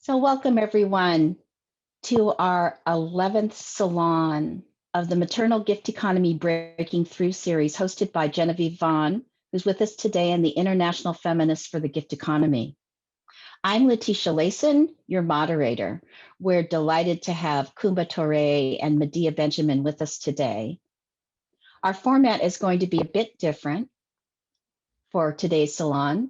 So welcome everyone to our 11th Salon of the Maternal Gift Economy Breaking Through series hosted by Genevieve Vaughn, who's with us today, and the International Feminists for the Gift Economy. I'm Letitia Layson, your moderator. We're delighted to have Coumba Toure and Medea Benjamin with us today. Our format is going to be a bit different for today's salon.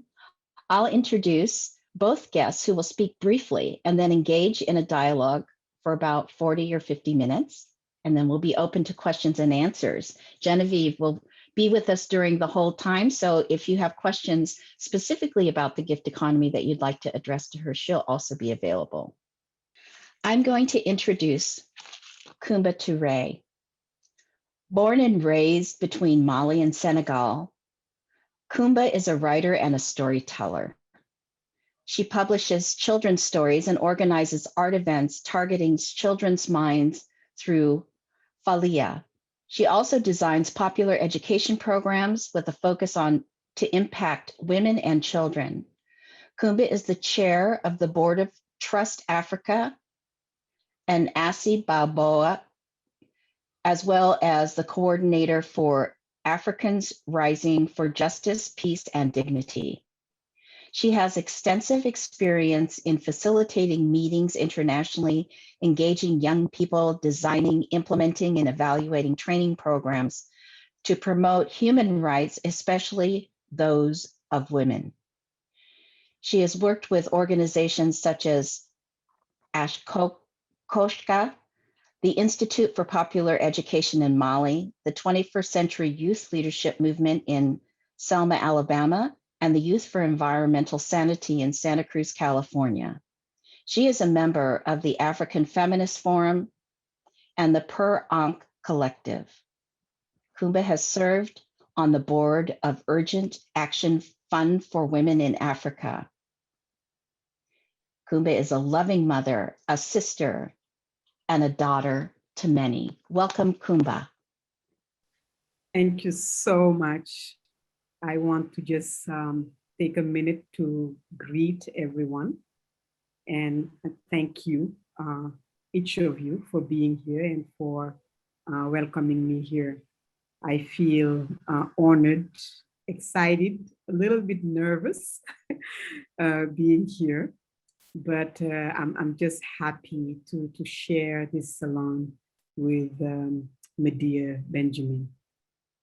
I'll introduce both guests who will speak briefly and then engage in a dialogue for about 40 or 50 minutes, and then we'll be open to questions and answers. Genevieve will be with us during the whole time, so if you have questions specifically about the gift economy that you'd like to address to her, she'll also be available. I'm going to introduce Coumba Toure. Born and raised between Mali and Senegal, Coumba is a writer and a storyteller. She publishes children's stories and organizes art events targeting children's minds through Falia. She also designs popular education programs with a focus on to impact women and children. Coumba is the chair of the Board of Trust Africa and ASI Balboa, as well as the coordinator for Africans Rising for Justice, Peace, and Dignity. She has extensive experience in facilitating meetings internationally, engaging young people, designing, implementing, and evaluating training programs to promote human rights, especially those of women. She has worked with organizations such as Ashkoshka, the Institute for Popular Education in Mali, the 21st Century Youth Leadership Movement in Selma, Alabama, and the Youth for Environmental Sanity in Santa Cruz, California. She is a member of the African Feminist Forum and the Per Ankh Collective. Coumba has served on the board of Urgent Action Fund for Women in Africa. Coumba is a loving mother, a sister, and a daughter to many. Welcome, Coumba. Thank you so much. I want to just take a minute to greet everyone and thank you, each of you, for being here and for welcoming me here. I feel honored, excited, a little bit nervous being here, but I'm just happy to share this salon with Medea Benjamin.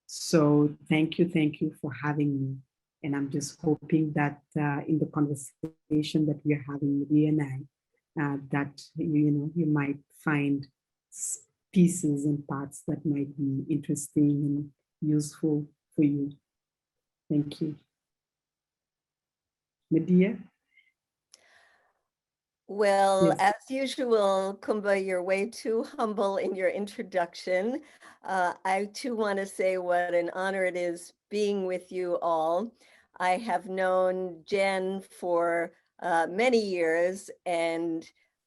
So thank you for having me. And I'm just hoping that in the conversation that we are having, Medea and I, that you might find pieces and parts that might be interesting and useful for you. Thank you. Medea? Well, Yes. as usual, Coumba, you're way too humble in your introduction. I too want to say what an honor it is being with you all. I have known Jen for many years and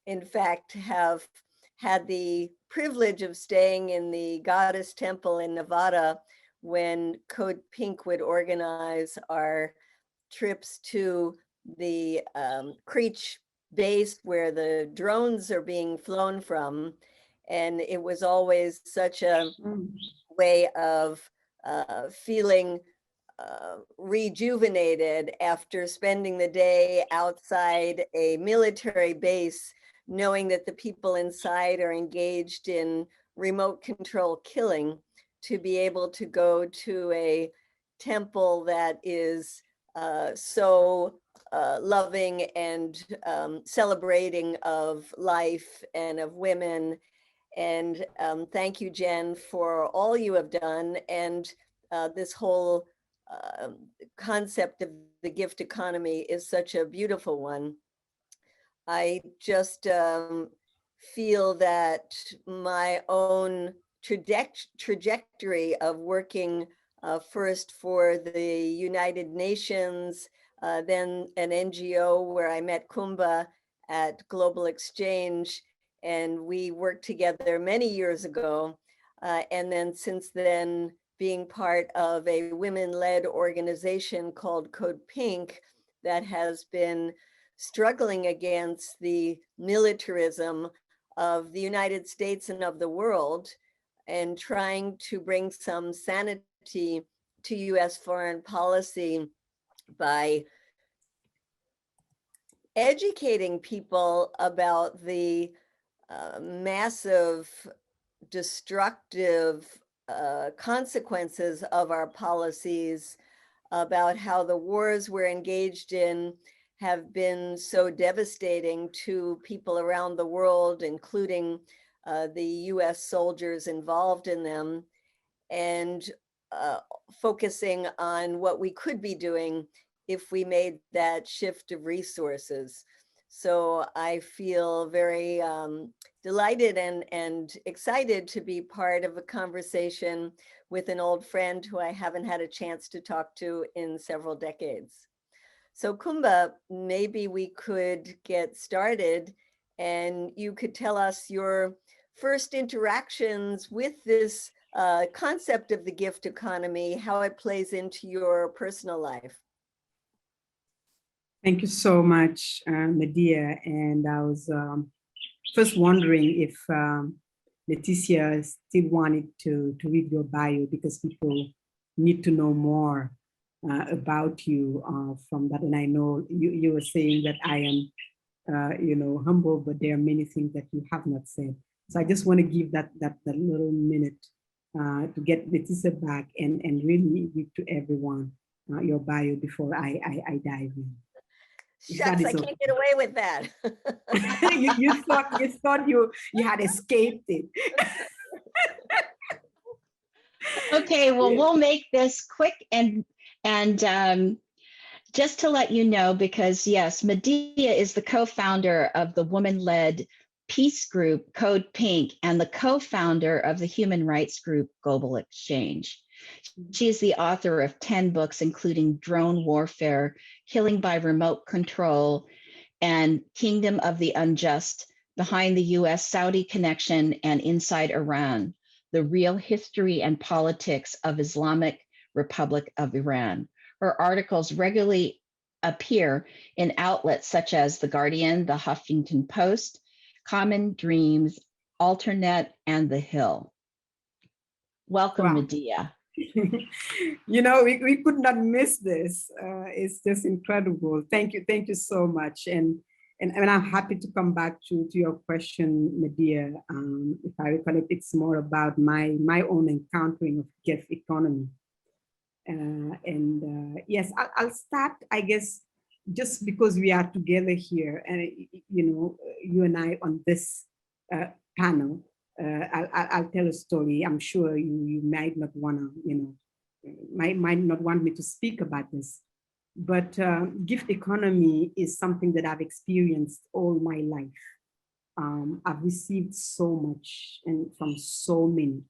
in fact have had the privilege of staying in the Goddess Temple in Nevada when CODEPINK would organize our trips to the Creech base where the drones are being flown from. And it was always such a way of feeling rejuvenated after spending the day outside a military base, knowing that the people inside are engaged in remote control killing, to be able to go to a temple that is so loving and celebrating of life and of women. And thank you, Jen, for all you have done. And this whole concept of the gift economy is such a beautiful one. I just feel that my own trajectory of working first for the United Nations, then an NGO where I met Coumba at Global Exchange, and we worked together many years ago. And then since then, being part of a women-led organization called CODEPINK that has been struggling against the militarism of the United States and of the world, and trying to bring some sanity to US foreign policy by educating people about the massive destructive consequences of our policies, about how the wars we're engaged in have been so devastating to people around the world, including the US soldiers involved in them, and focusing on what we could be doing if we made that shift of resources. So I feel very delighted and excited to be part of a conversation with an old friend who I haven't had a chance to talk to in several decades. So Coumba, maybe we could get started and you could tell us your first interactions with this concept of the gift economy, how it plays into your personal life. Thank you so much, Medea. And I was first wondering if Leticia still wanted to read your bio, because people need to know more about you from that. And I know you were saying that I am, humble, but there are many things that you have not said. So I just want to give that little minute to get Leticia back and really read to everyone your bio before I dive in. Shucks, I can't get away with that. you thought you had escaped it. Okay, well, we'll make this quick and just to let you know, because yes, Medea is the co-founder of the woman-led peace group CODEPINK and the co-founder of the human rights group Global Exchange. She is the author of 10 books, including Drone Warfare, Killing by Remote Control, and Kingdom of the Unjust, Behind the US-Saudi Connection and Inside Iran, The Real History and Politics of Islamic Republic of Iran. Her articles regularly appear in outlets such as The Guardian, The Huffington Post, Common Dreams, Alternet, and The Hill. Welcome, Wow. Medea. We could not miss this. It's just incredible. Thank you so much. And I'm happy to come back to your question, Medea. If I recall it, it's more about my own encountering of gift economy. Yes, I'll start, I guess, just because we are together here, and you and I on this panel. I'll tell a story. I'm sure you might not want to, might not want me to speak about this, but gift economy is something that I've experienced all my life. I've received so much and from so many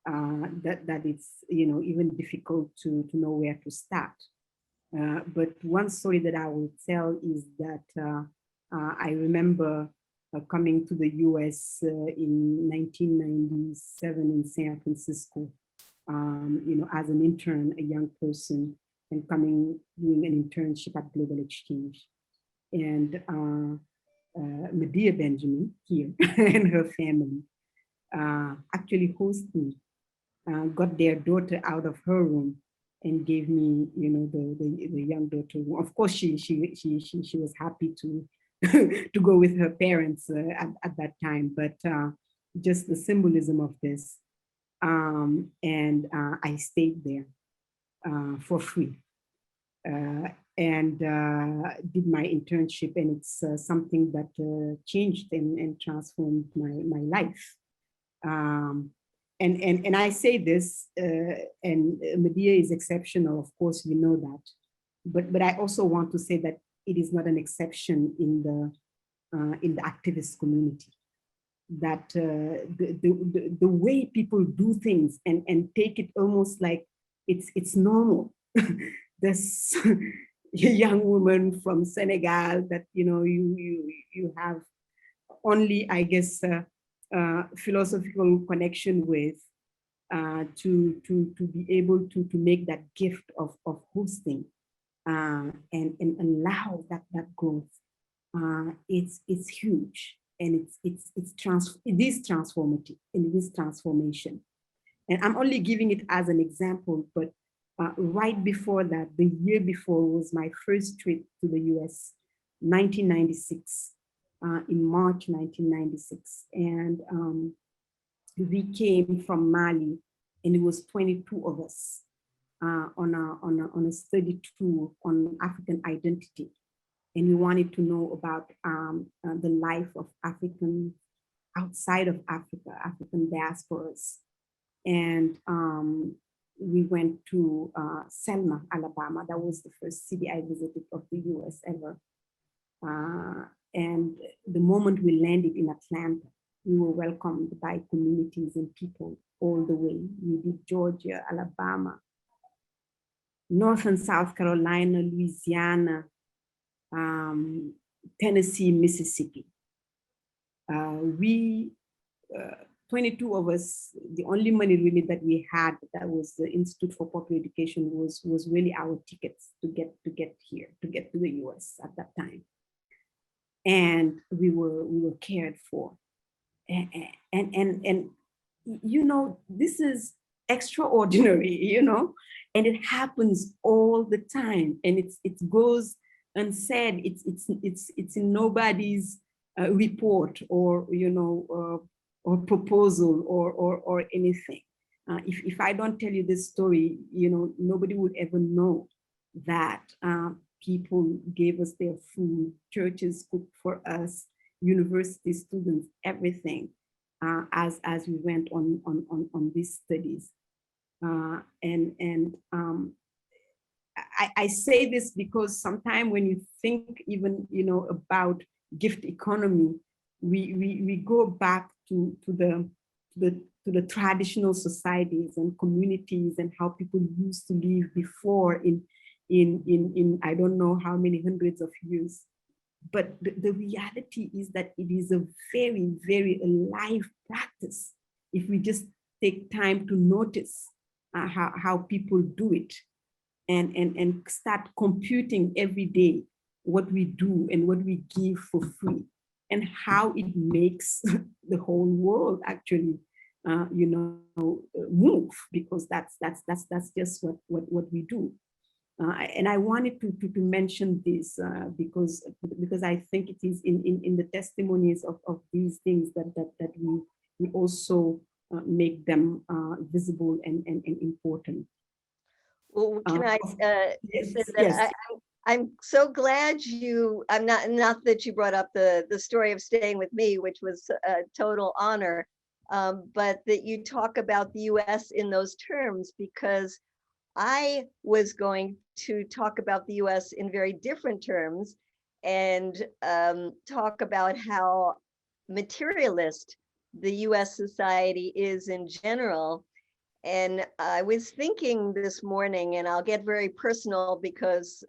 that it's even difficult to know where to start. But one story that I will tell is that I remember coming to the US in 1997 in San Francisco, as an intern, a young person, and doing an internship at Global Exchange. And Medea Benjamin here and her family actually hosted me, got their daughter out of her room and gave me, the young daughter. Of course, she was happy to to go with her parents at that time, but just the symbolism of this. And I stayed there for free and did my internship, and it's something that changed and transformed my life. And I say this, and Medea is exceptional, of course, we know that, but I also want to say that it is not an exception in the activist community. That the way people do things and take it almost like it's normal. This young woman from Senegal that you have only, I guess, philosophical connection with, to be able to make that gift of hosting and allow that growth. it's huge, and it is transformative, and it is transformation. And I'm only giving it as an example, but right before that, the year before was my first trip to the US, 1996, in March 1996. And we came from Mali, and it was 22 of us on a study tour on African identity. And we wanted to know about the life of African outside of Africa, African diasporas. And we went to Selma, Alabama. That was the first city I visited of the US ever. And the moment we landed in Atlanta, we were welcomed by communities and people all the way. We did Georgia, Alabama, North and South Carolina, Louisiana, Tennessee, Mississippi. 22 of us, the only money really that we had, that was the Institute for Popular Education, was really our tickets to get here, to get to the US at that time. And we were cared for. And you know, this is extraordinary, you know, and it happens all the time, and it goes unsaid. It's in nobody's report, or you know, or proposal, or anything. If I don't tell you this story, you know, nobody would ever know that people gave us their food, churches cooked for us, university students, everything, as we went on these studies. I say this because sometimes when you think even, you know, about gift economy, we go back to the traditional societies and communities and how people used to live before in I don't know how many hundreds of years. But the reality is that it is a very, very alive practice if we just take time to notice how people do it, and start computing every day what we do and what we give for free, and how it makes the whole world actually, you know, move, because that's just what we do. And I wanted to mention this because I think it is in the testimonies of these things that we also make them visible and important. Well, can I yes, say that yes. I'm so glad I'm not that you brought up the story of staying with me, which was a total honor, but that you talk about the US in those terms, because I was going to talk about the US in very different terms, and talk about how materialist the US society is in general. And I was thinking this morning, and I'll get very personal because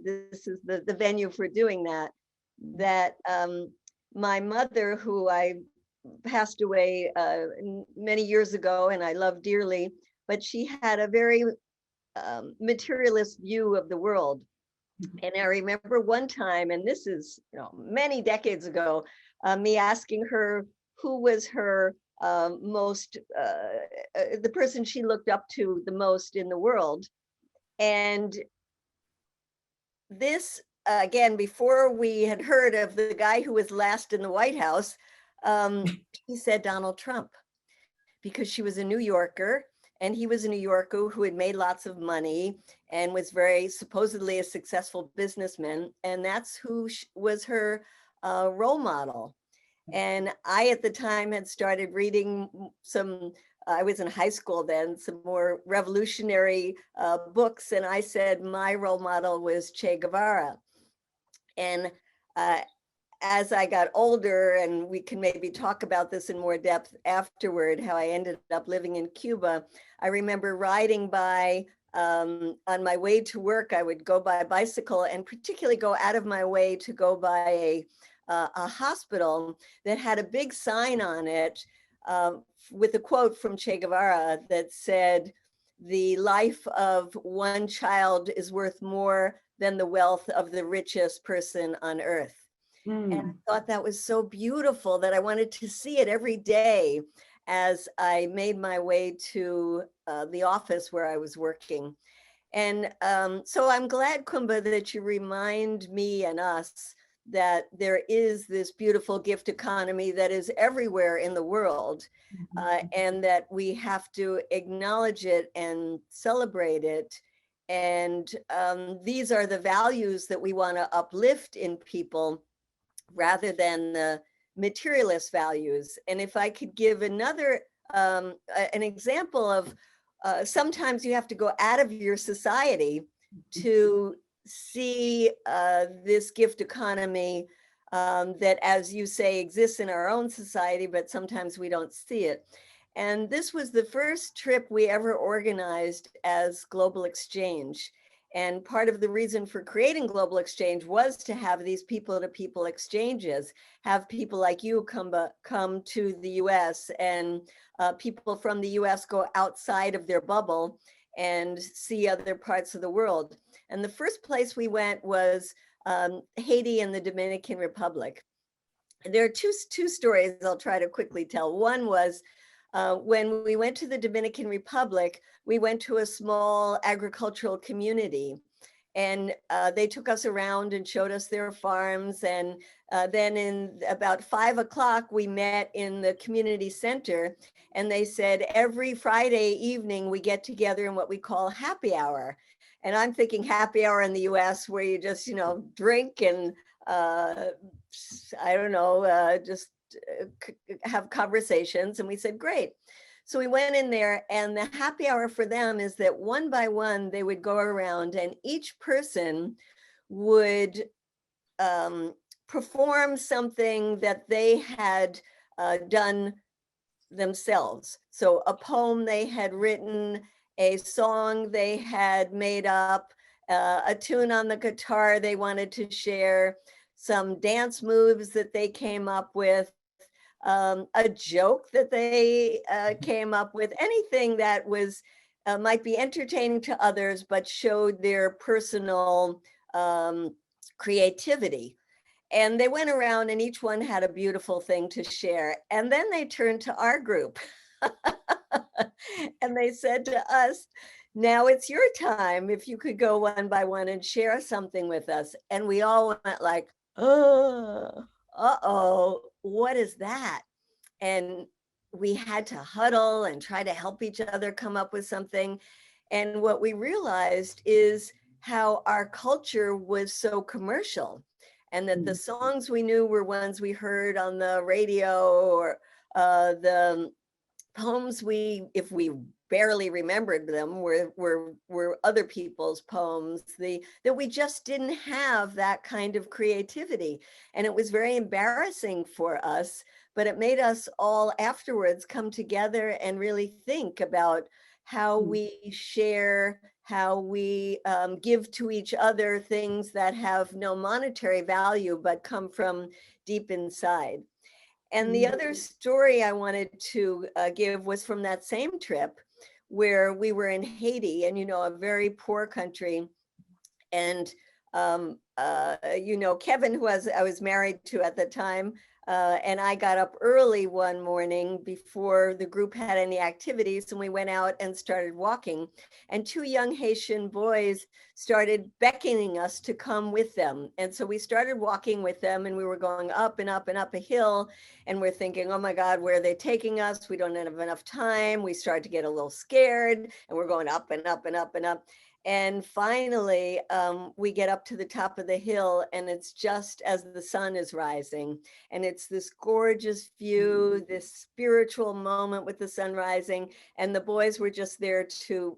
this is the venue for doing that my mother, who I passed away many years ago and I love dearly, but she had a very materialist view of the world. And I remember one time, and this is, you know, many decades ago, me asking her who was her the person she looked up to the most in the world. And this, again, before we had heard of the guy who was last in the White House, she said Donald Trump, because she was a New Yorker, and he was a New Yorker who had made lots of money and was very supposedly a successful businessman. And that's who was her role model. And I, at the time, had started reading some, I was in high school then, some more revolutionary books. And I said my role model was Che Guevara. And as I got older, and we can maybe talk about this in more depth afterward, how I ended up living in Cuba, I remember riding by, on my way to work, I would go by bicycle, and particularly go out of my way to go by a hospital that had a big sign on it with a quote from Che Guevara that said, "The life of one child is worth more than the wealth of the richest person on earth." And I thought that was so beautiful that I wanted to see it every day as I made my way to the office where I was working. And so I'm glad, Coumba, that you remind me and us that there is this beautiful gift economy that is everywhere in the world, and that we have to acknowledge it and celebrate it. And these are the values that we want to uplift in people rather than the materialist values. And if I could give another, an example of sometimes you have to go out of your society to see this gift economy that, as you say, exists in our own society, but sometimes we don't see it. And this was the first trip we ever organized as Global Exchange. And part of the reason for creating Global Exchange was to have these people-to-people exchanges, have people like you come to the US, and people from the US go outside of their bubble and see other parts of the world. And the first place we went was Haiti and the Dominican Republic. There are two stories I'll try to quickly tell. One was when we went to the Dominican Republic, we went to a small agricultural community, and they took us around and showed us their farms. And then in about 5 o'clock, we met in the community center, and they said every Friday evening we get together in what we call happy hour. And I'm thinking happy hour in the US where you just, drink and I don't know, just have conversations. And we said, great. So we went in there, and the happy hour for them is that one by one, they would go around and each person would perform something that they had done themselves. So a poem they had written, a song they had made up, a tune on the guitar they wanted to share, some dance moves that they came up with, a joke that they came up with, anything that was might be entertaining to others, but showed their personal creativity. And they went around and each one had a beautiful thing to share. And then they turned to our group and they said to us, now it's your time. If you could go one by one and share something with us. And we all went like, oh, uh-oh, what is that? And we had to huddle and try to help each other come up with something. And what we realized is how our culture was so commercial, and that the songs we knew were ones we heard on the radio, or the poems if we barely remembered them, were other people's poems, that we just didn't have that kind of creativity. And it was very embarrassing for us, but it made us all afterwards come together and really think about how we share, how we give to each other things that have no monetary value, but come from deep inside. And the other story I wanted to give was from that same trip where we were in Haiti, and, a very poor country. And, Kevin, who I was married to at the time, and I got up early one morning before the group had any activities, and we went out and started walking. And two young Haitian boys started beckoning us to come with them. And so we started walking with them, and we were going up and up and up a hill. And we're thinking, oh my God, where are they taking us? We don't have enough time. We started to get a little scared, and we're going up and up and up and up. And finally, we get up to the top of the hill, and it's just as the sun is rising. And it's this gorgeous view, this spiritual moment with the sun rising. And the boys were just there to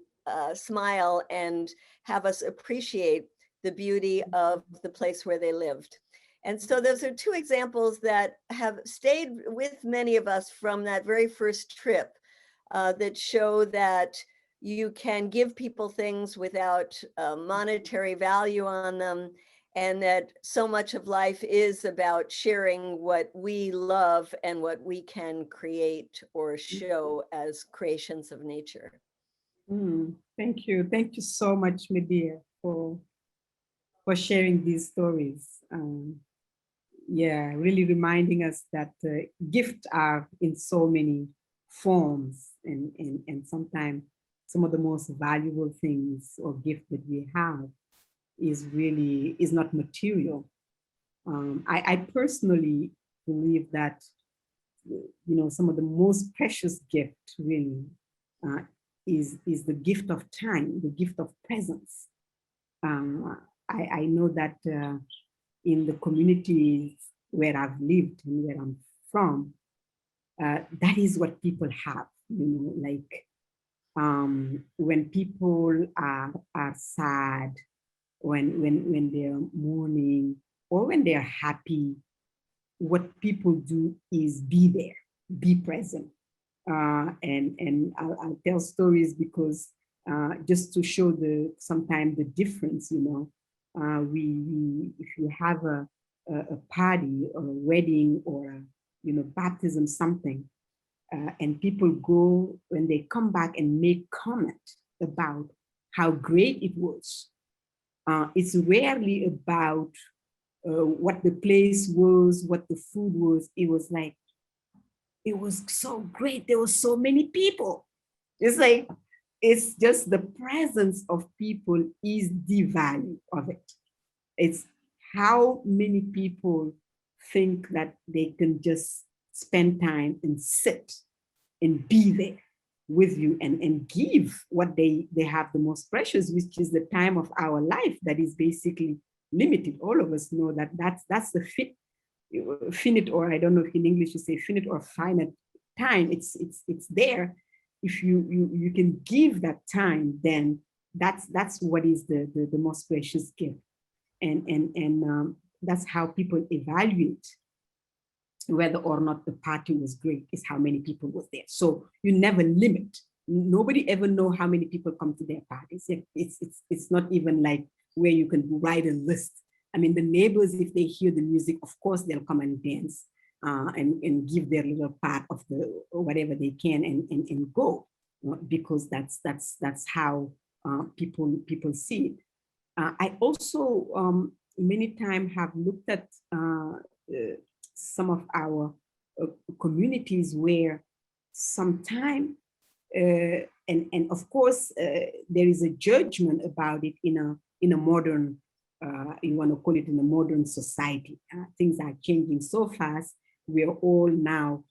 smile and have us appreciate the beauty of the place where they lived. And so those are two examples that have stayed with many of us from that very first trip, that show that you can give people things without monetary value on them, and that so much of life is about sharing what we love and what we can create or show as creations of nature. Thank you. Thank you so much, Medea, for sharing these stories. Yeah, really reminding us that gifts are in so many forms, and sometimes some of the most valuable things or gift that we have is not material. I personally believe that some of the most precious gift really uh, is the gift of time, the gift of presence. I know that in the communities where I've lived and where I'm from, that is what people have, like when people are sad, when they're mourning, or when they're happy, what people do is be there, be present. And I'll tell stories because just to show sometimes the difference, we if you have a party or a wedding or baptism, something, and people go, when they come back and make comment about how great it was, it's rarely about what the place was, what the food was. It was like, it was so great. There were so many people. It's like, it's just the presence of people is the value of it. It's how many people think that they can just spend time and sit and be there with you and give what they have the most precious, which is the time of our life that is basically limited. All of us know that that's the finite, or I don't know if in English you say finite or finite time. It's there. If you can give that time, then that's what is the most precious gift. And that's how people evaluate whether or not the party was great, is how many people was there. So you never limit. Nobody ever know how many people come to their parties. It's not even like where you can write a list. I mean, the neighbors, if they hear the music, of course they'll come and dance and give their little part of the whatever they can and go, because that's how people see it. I also many times have looked at some of our communities where sometime, and of course there is a judgment about it in a modern, you want to call it in a modern society. Things are changing so fast. We are all now,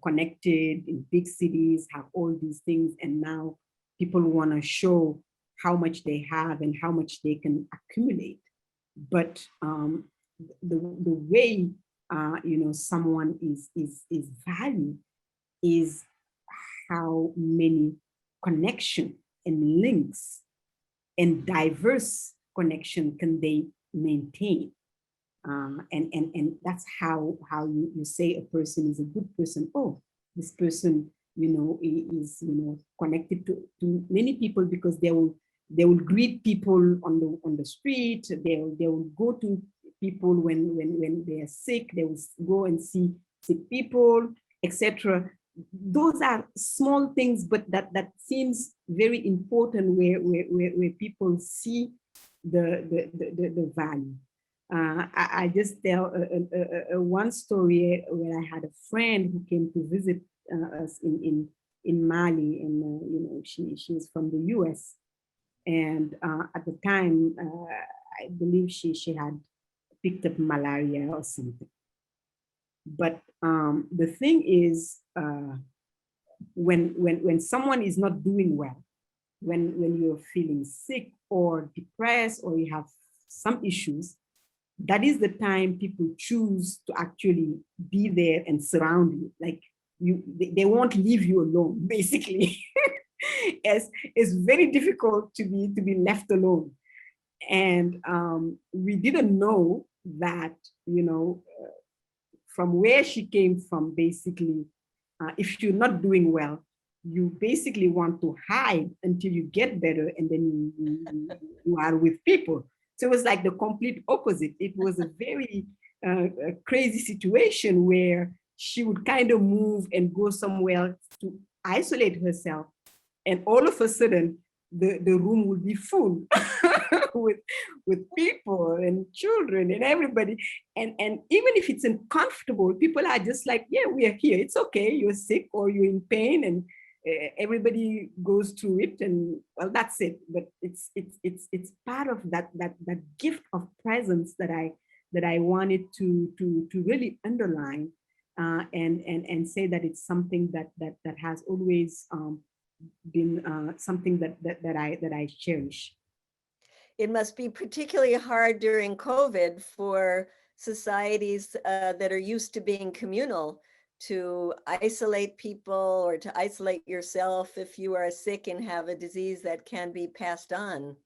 connected in big cities, have all these things, and now people want to show how much they have and how much they can accumulate. But the way someone is valued is how many connection and links and diverse connection can they maintain. And that's how you say a person is a good person. Oh, this person, is connected to many people, because they will greet people on the street. They will go to people when they are sick. They will go and see sick people, etc. Those are small things, but that seems very important, where people see the value. I just tell one story where I had a friend who came to visit us in Mali, and she's from the US, and at the time I believe she had picked up malaria or something. But the thing is, when someone is not doing well, when you're feeling sick or depressed, or you have some issues, that is the time people choose to actually be there and surround you. Like they won't leave you alone, basically. It's very difficult to be left alone. And we didn't know that, from where she came from, basically, if you're not doing well, you basically want to hide until you get better, and then you are with people. So it was like the complete opposite. It was a very crazy situation where she would kind of move and go somewhere to isolate herself. And all of a sudden, the room would be full with people and children and everybody. And even if it's uncomfortable, people are just like, yeah, we are here. It's okay. You're sick or you're in pain, and everybody goes through it, and well, that's it. But it's part of that gift of presence that I wanted to really underline, and say that it's something that has always been something that I cherish. It must be particularly hard during COVID for societies that are used to being communal to isolate people or to isolate yourself if you are sick and have a disease that can be passed on.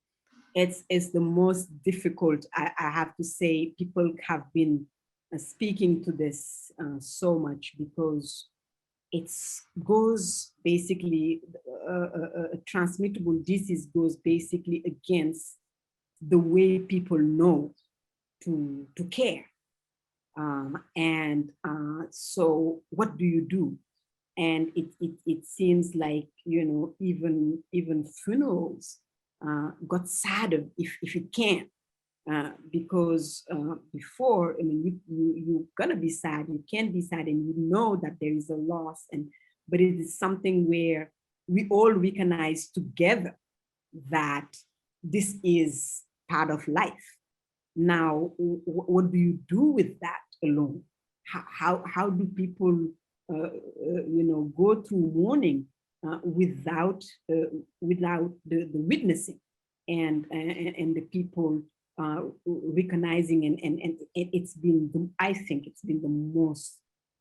It's the most difficult. I have to say, people have been speaking to this so much, because it goes basically, a transmittable disease goes basically against the way people know to care. So what do you do? And it seems like, even funerals got sadder if it can, because before, I mean, you're gonna be sad, you can be sad, and you know that there is a loss, but it is something where we all recognize together that this is part of life. Now, what do you do with that alone? How do people, go through mourning without the witnessing and the people recognizing, and it's been, I think it's been the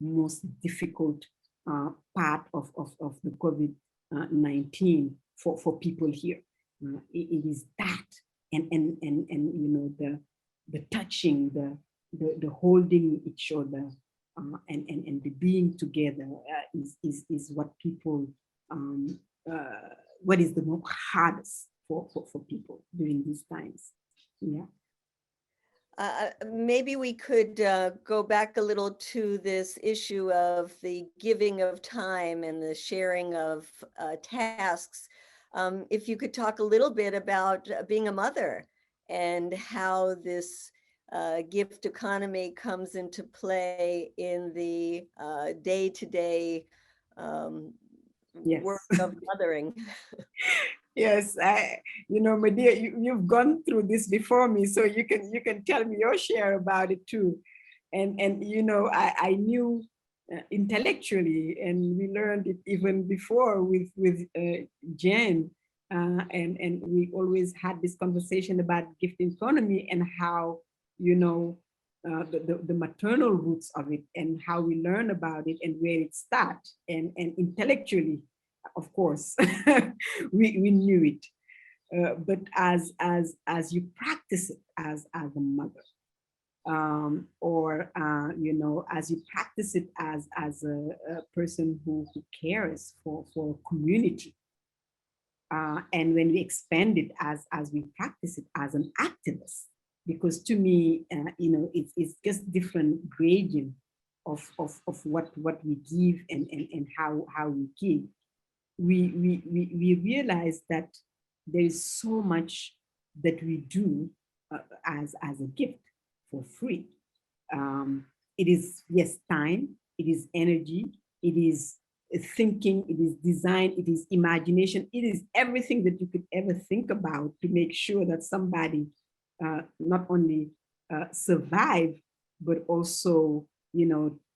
most difficult part of the COVID-19 for people here. It is that, and the touching, the holding each other, and the being together is what people, what is the most hardest for people during these times. Yeah. Maybe we could go back a little to this issue of the giving of time and the sharing of tasks. If you could talk a little bit about being a mother and how this gift economy comes into play in the day-to-day Yes. work of mothering. Yes, Medea, you've gone through this before me, so you can tell me your share about it too. And I knew intellectually, and we learned it even before with Jen, and we always had this conversation about gift economy and how the maternal roots of it, and how we learn about it and where it starts, and intellectually, of course, we knew it, but as you practice it as a mother, or as you practice it as a person who cares for community, and when we expand it as we practice it as an activist, because to me, it's just different gradient of what we give and how we give. We realize that there is so much that we do as a gift for free. It is, yes, time, it is energy, it is thinking, it is design, it is imagination, it is everything that you could ever think about to make sure that somebody not only survive, but also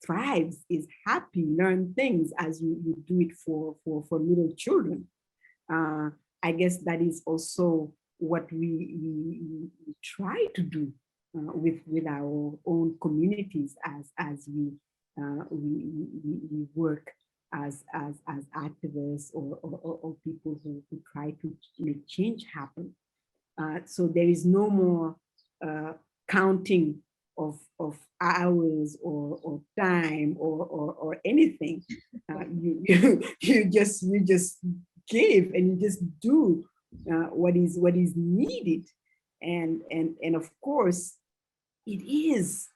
thrives, is happy, learn things as you do it for little children. I guess that is also what we try to do with our own communities as we work as activists or people who try to make change happen. So there is no more counting of hours or time or anything. You just give, and you just do what is needed, and of course it is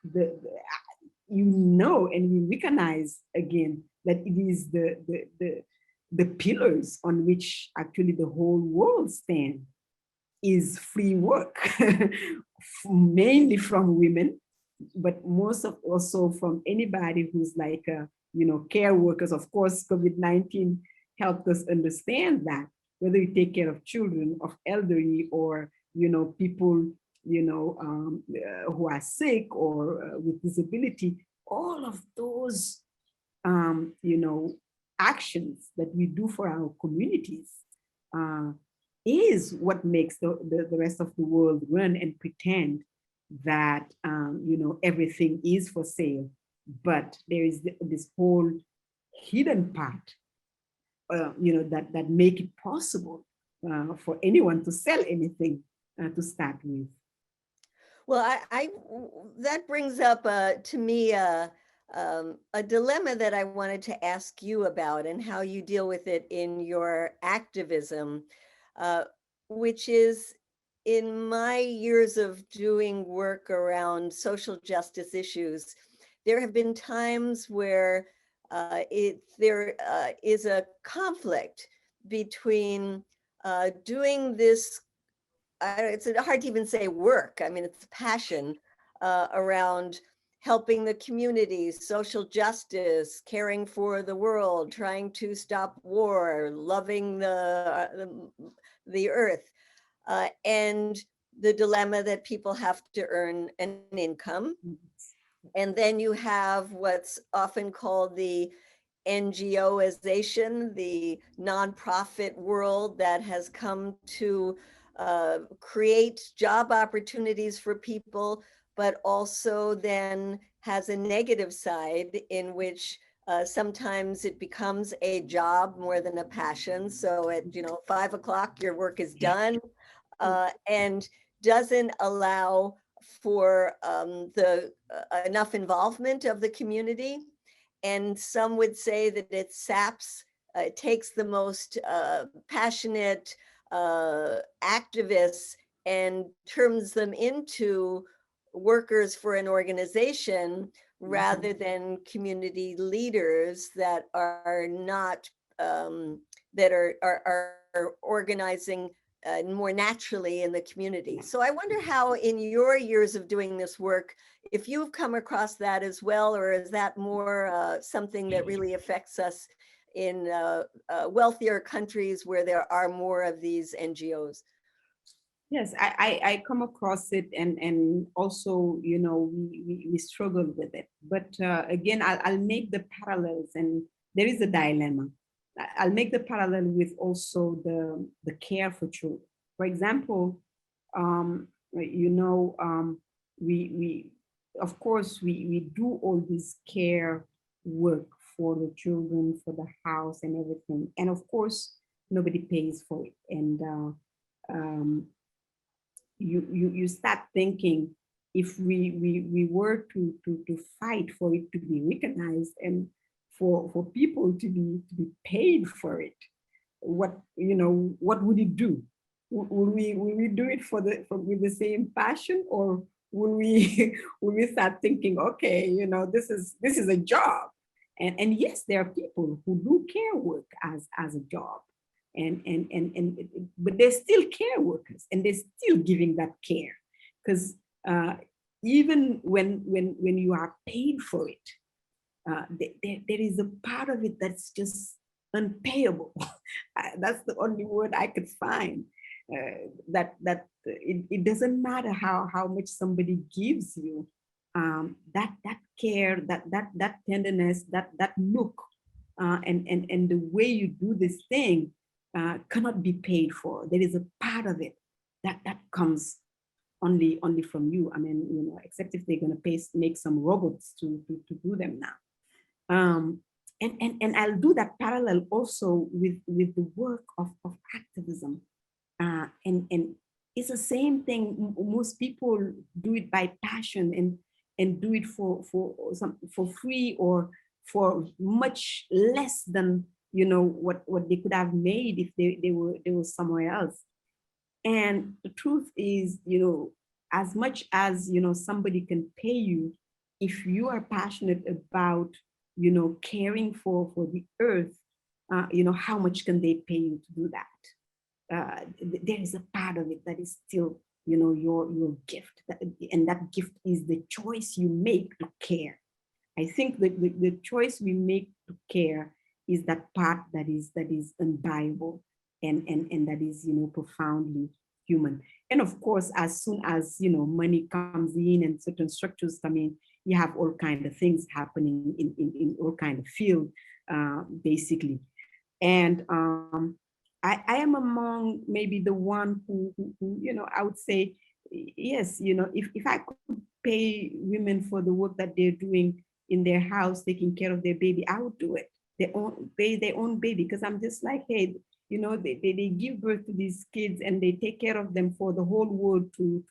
and we recognize again that it is the pillars on which actually the whole world stands. is free work, mainly from women, but most of also from anybody who's like, care workers. Of course, COVID-19 helped us understand that whether you take care of children, of elderly, or, people, who are sick or with disability, all of those, actions that we do for our communities uh, is what makes the rest of the world run and pretend that everything is for sale. But there is this whole hidden part, that make it possible for anyone to sell anything to start with. Well, that brings up to me a dilemma that I wanted to ask you about and how you deal with it in your activism, uh, which is, in my years of doing work around social justice issues, there have been times where there is a conflict between doing this, it's hard to even say work. I mean, it's passion around helping the community, social justice, caring for the world, trying to stop war, loving the earth, and the dilemma that people have to earn an income. And then you have what's often called the NGOization, the nonprofit world that has come to create job opportunities for people, but also then has a negative side in which sometimes it becomes a job more than a passion. So at 5 o'clock, your work is done, and doesn't allow for the enough involvement of the community. And some would say that it saps, it takes the most passionate activists and turns them into workers for an organization rather than community leaders that are not, that are organizing more naturally in the community. So I wonder how, in your years of doing this work, if you've come across that as well, or is that more something that really affects us in wealthier countries where there are more of these NGOs? Yes, I come across it, and also, we struggle with it. But again, I'll make the parallels, and there is a dilemma. I'll make the parallel with also the care for children. For example, we of course we do all this care work for the children, for the house and everything, and of course nobody pays for it. And you start thinking, if we were to fight for it to be recognized and for people to be paid for it, what would it do? Will we do it with the same passion, or will we will we start thinking, okay, this is a job, and yes, there are people who do care work as a job, and but they're still care workers, and they're still giving that care, because even when you are paid for it, there is a part of it that's just unpayable. That's the only word I could find. That it doesn't matter how much somebody gives you, that care, that tenderness, that look, and the way you do this thing cannot be paid for. There is a part of it that comes only from you. I mean, except if they're going to make some robots to do them now. And I'll do that parallel also with the work of activism. And it's the same thing. Most people do it by passion and do it for free, or for much less than what they could have made if they were somewhere else. And the truth is, as much as somebody can pay you, if you are passionate about caring for the earth, how much can they pay you to do that? there is a part of it that is still, your gift, and that gift is the choice you make to care. I think that the choice we make to care is that part that is unbuyable, and that is, profoundly human. And of course, as soon as, money comes in and certain structures come in, you have all kind of things happening in all kind of field, basically. And I am among maybe the one who, I would say, yes, if I could pay women for the work that they're doing in their house, taking care of their baby, I would do it. They pay their own baby, because I'm just like, hey, they give birth to these kids and they take care of them for the whole world to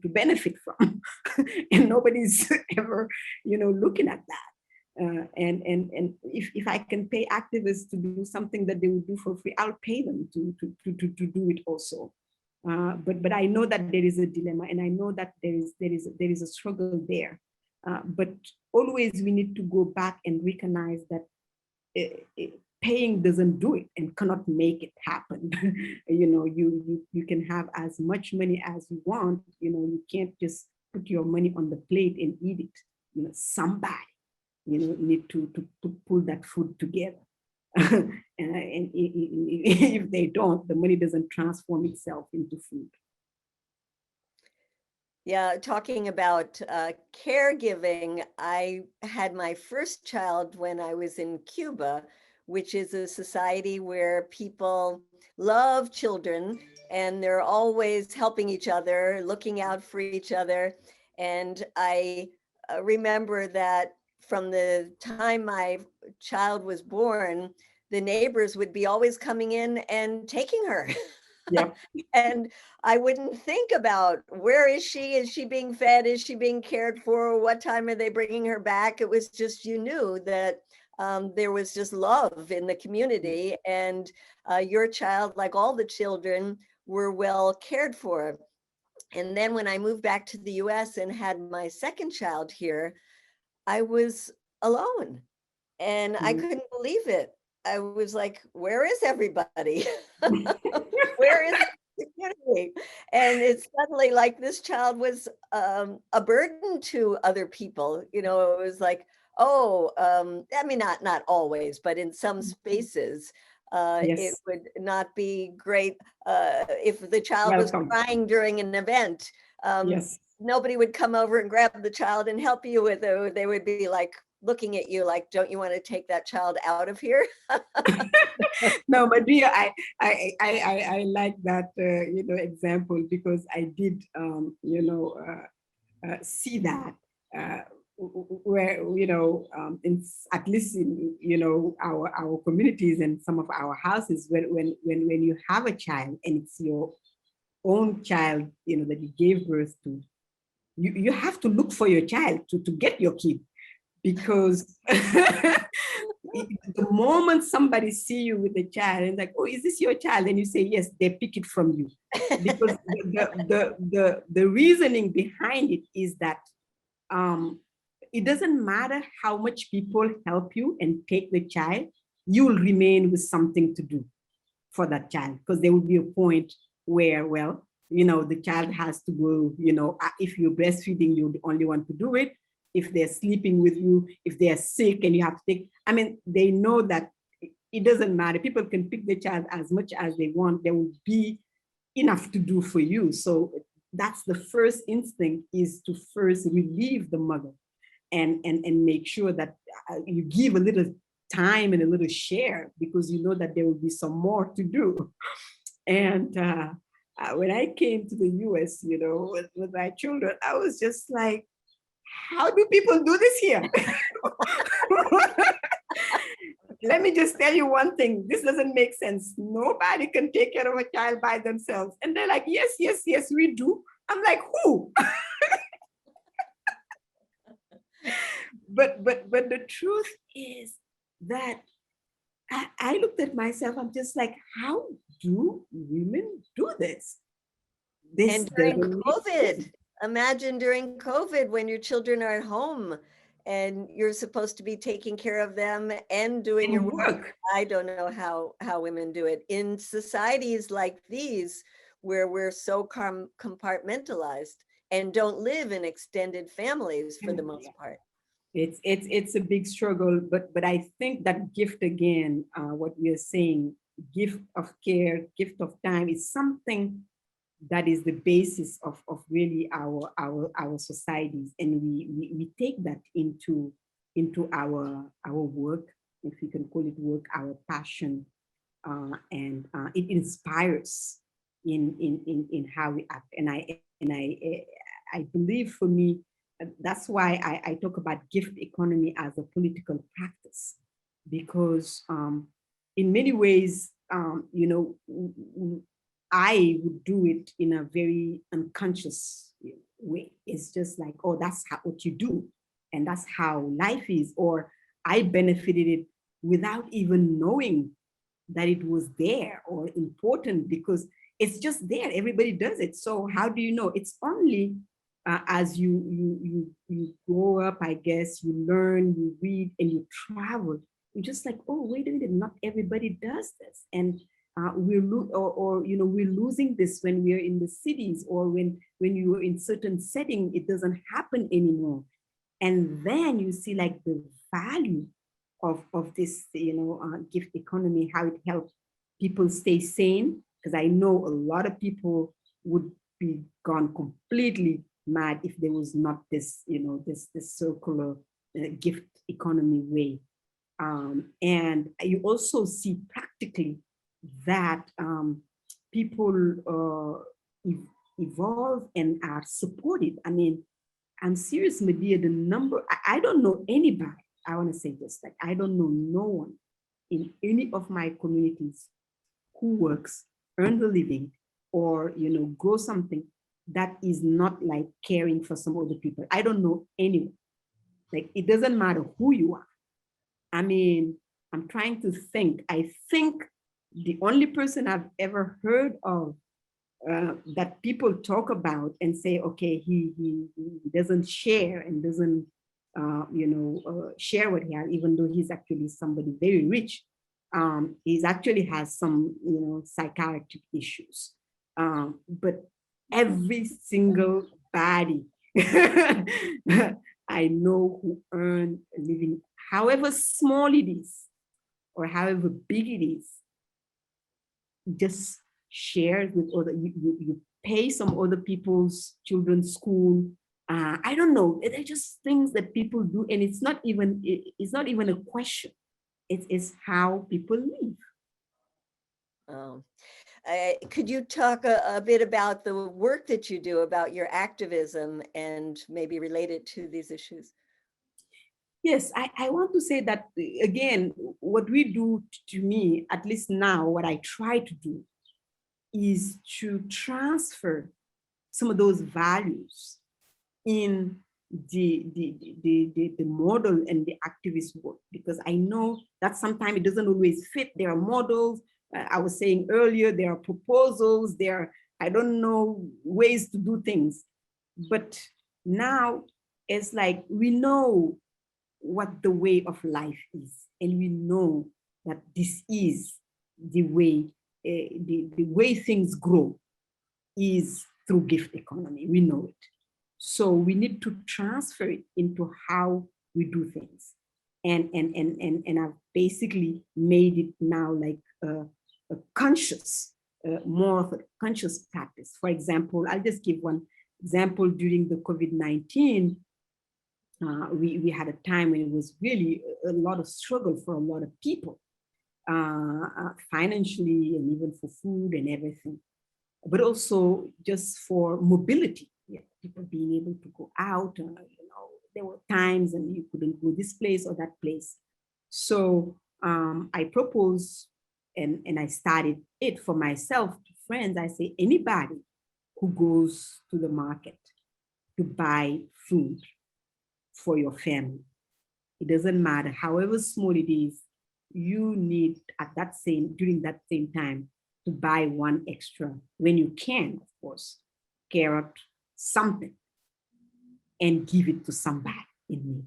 benefit from. And nobody's ever, looking at that. And if I can pay activists to do something that they would do for free, I'll pay them to do it also. But I know that there is a dilemma, and I know that there is a struggle there. But always we need to go back and recognize that paying doesn't do it and cannot make it happen. You can have as much money as you want. You can't just put your money on the plate and eat it. Somebody, need to pull that food together. And if they don't, the money doesn't transform itself into food. Yeah, talking about caregiving, I had my first child when I was in Cuba, which is a society where people love children and they're always helping each other, looking out for each other. And I remember that from the time my child was born, the neighbors would be always coming in and taking her. Yeah. And I wouldn't think about, where is she? Is she being fed? Is she being cared for? What time are they bringing her back? It was just, you knew that there was just love in the community, and your child, like all the children, were well cared for. And then when I moved back to the US and had my second child here, I was alone and I couldn't believe it. I was like, where is everybody? Where is the community? And it's suddenly like this child was a burden to other people. It was like, oh, I mean, not always, but in some spaces, Yes. it would not be great if the child was crying during an event. Yes. Nobody would come over and grab the child and help you with it. They would be like looking at you like, don't you want to take that child out of here? No, Medea, I like that example, because I did see that where at least in our communities and some of our houses, when you have a child and it's your own child that you gave birth to, you have to look for your child to get your kid, because the moment somebody see you with a child and like, oh, is this your child? And you say yes, they pick it from you, because the reasoning behind it is that it doesn't matter how much people help you and take the child, you'll remain with something to do for that child, because there will be a point where, well, the child has to go, if you're breastfeeding, you're the only one to do it. If they're sleeping with you, if they're sick and you have to take, they know that it doesn't matter. People can pick the child as much as they want. There will be enough to do for you. So that's the first instinct, is to first relieve the mother and make sure that you give a little time and a little share, because you know that there will be some more to do. And when I came to the US, with my children, I was just like, how do people do this here? Let me just tell you one thing. This doesn't make sense. Nobody can take care of a child by themselves. And they're like, yes, yes, yes, we do. I'm like, who? But the truth is that I looked at myself, I'm just like, how do women do this? And during COVID, imagine during COVID when your children are at home and you're supposed to be taking care of them and doing your work. I don't know how women do it in societies like these, where we're so compartmentalized and don't live in extended families for the most part. It's a big struggle, but I think that gift again, what we are saying, gift of care, gift of time, is something that is the basis of really our societies, and we take that into our work, if we can call it work, our passion, and it inspires in how we act. And I believe, for me, that's why I talk about gift economy as a political practice, because in many ways, you know, I would do it in a very unconscious way. It's just like, oh, that's what you do, and that's how life is. Or I benefited it without even knowing that it was there or important, because it's just there. Everybody does it. So how do you know? It's only as you grow up, I guess, you learn, you read, and you travel. You're just like, oh, wait a minute, not everybody does this. And we're losing this when we're in the cities, or when you're in certain setting, it doesn't happen anymore. And then you see like the value of this, gift economy, how it helps people stay sane. Because I know a lot of people would be gone completely mad if there was not this, this circular gift economy way. And you also see practically that people evolve and are supported. I mean, I'm serious, Medea, the number, I don't know anybody, I want to say this, like, I don't know no one in any of my communities who works, earns a living, or, grow something that is not like caring for some other people. I don't know anyone. Like, it doesn't matter who you are. I mean, I'm trying to think. I think the only person I've ever heard of that people talk about and say, okay, he doesn't share and doesn't, share what he has, even though he's actually somebody very rich. He actually has some, psychiatric issues. But every single body I know who earn a living, however small it is, or however big it is, just share with other, you pay some other people's children's school. I don't know, they're just things that people do, and it's not even a question. It's how people live. Could you talk a bit about the work that you do, about your activism, and maybe relate it to these issues? Yes, I want to say that, again, what we do, to me, at least now, what I try to do is to transfer some of those values in the model and the activist work, because I know that sometimes it doesn't always fit. There are models, I was saying earlier, there are proposals, there are, I don't know, ways to do things. But now it's like we know what the way of life is, and we know that this is the way, the way things grow is through gift economy. We know it. So we need to transfer it into how we do things. And I've basically made it now like a conscious, more of a conscious practice. For example, I'll just give one example. During the COVID-19, we had a time when it was really a lot of struggle for a lot of people, financially, and even for food and everything, but also just for mobility. Yeah, people being able to go out. There were times and you couldn't go this place or that place. So I proposed, and I started it for myself, to friends. I say, anybody who goes to the market to buy food for your family, it doesn't matter, however small it is, you need during that same time to buy one extra, when you can, of course, carrot, something, and give it to somebody in need.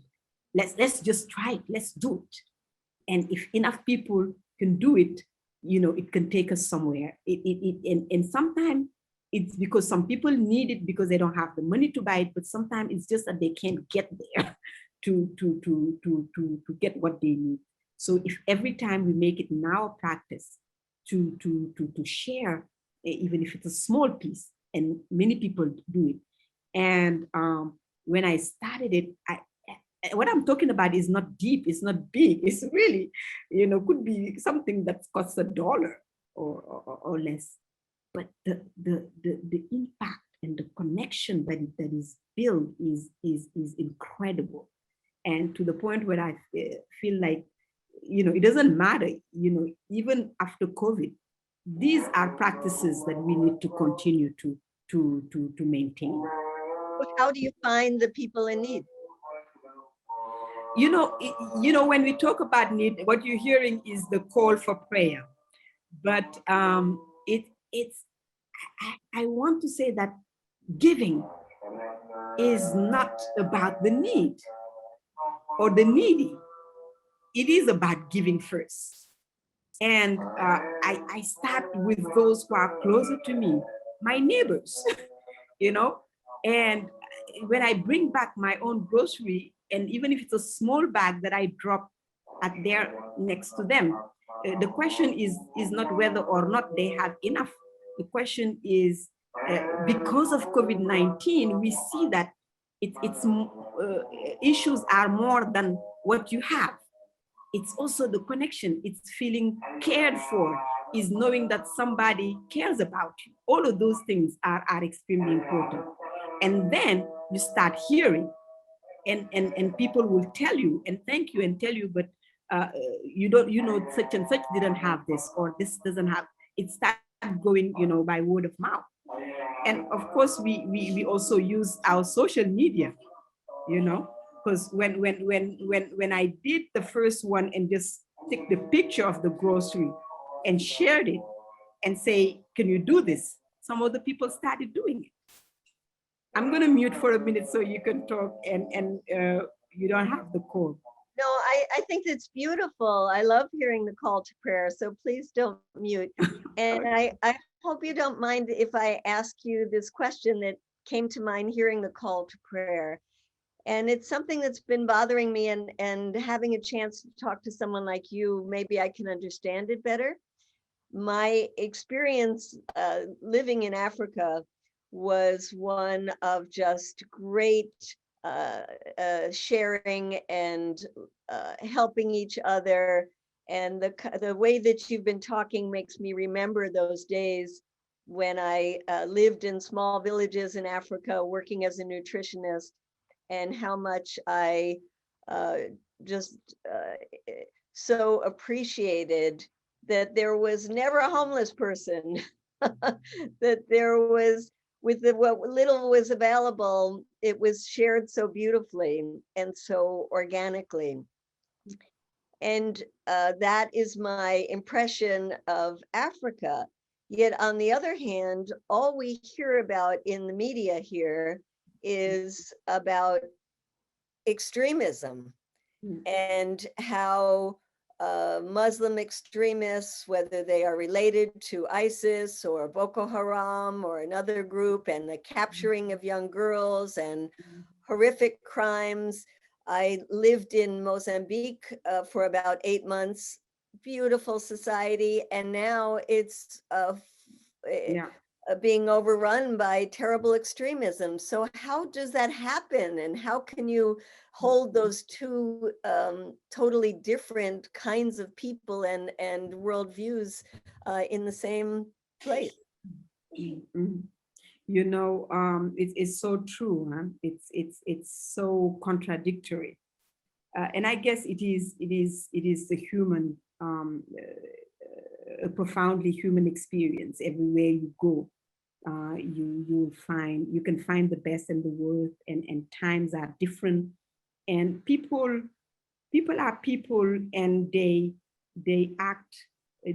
let's just try it, let's do it. And if enough people can do it, it can take us somewhere. And sometimes it's because some people need it because they don't have the money to buy it, but sometimes it's just that they can't get there to get what they need. So if every time we make it now a practice to share, even if it's a small piece, and many people do it. And when I started it, what I'm talking about is not deep, it's not big, it's really, could be something that costs $1 or less. But the impact and the connection that is built is incredible. And to the point where I feel like, it doesn't matter, even after COVID, these are practices that we need to continue to maintain. How do you find the people in need? When we talk about need, what you're hearing is the call for prayer. But I want to say that giving is not about the need or the needy. It is about giving first. And I start with those who are closer to me, my neighbors, and when I bring back my own grocery, and even if it's a small bag that I drop at there next to them, the question is not whether or not they have enough. The question is, because of COVID-19, we see that issues are more than what you have. It's also the connection, it's feeling cared for, is knowing that somebody cares about you. All of those things are extremely important. And then you start hearing, and people will tell you and thank you and tell you, but you don't, such and such didn't have this, or this doesn't have. It starts going, by word of mouth. And of course, we also use our social media, because when I did the first one and just take the picture of the grocery and shared it and say, can you do this? Some of the people started doing it. I'm going to mute for a minute so you can talk and you don't have the call. No, I think it's beautiful. I love hearing the call to prayer, so please don't mute. And I hope you don't mind if I ask you this question that came to mind hearing the call to prayer. And it's something that's been bothering me, and having a chance to talk to someone like you, maybe I can understand it better. My experience living in Africa was one of just great sharing and helping each other. And the way that you've been talking makes me remember those days when I lived in small villages in Africa working as a nutritionist, and how much I just so appreciated that there was never a homeless person, that there was, with what little was available, it was shared so beautifully and so organically. And that is my impression of Africa. Yet on the other hand, all we hear about in the media here is about extremism and how Muslim extremists, whether they are related to ISIS or Boko Haram or another group, and the capturing of young girls and horrific crimes. I lived in Mozambique for about 8 months, beautiful society, and now it's being overrun by terrible extremism. So how does that happen? And how can you hold those two totally different kinds of people and worldviews in the same place? It's so true. Huh? It's so contradictory. And I guess it is the human, a profoundly human experience. Everywhere you go, you can find the best and the worst, and times are different, and people are people, and they act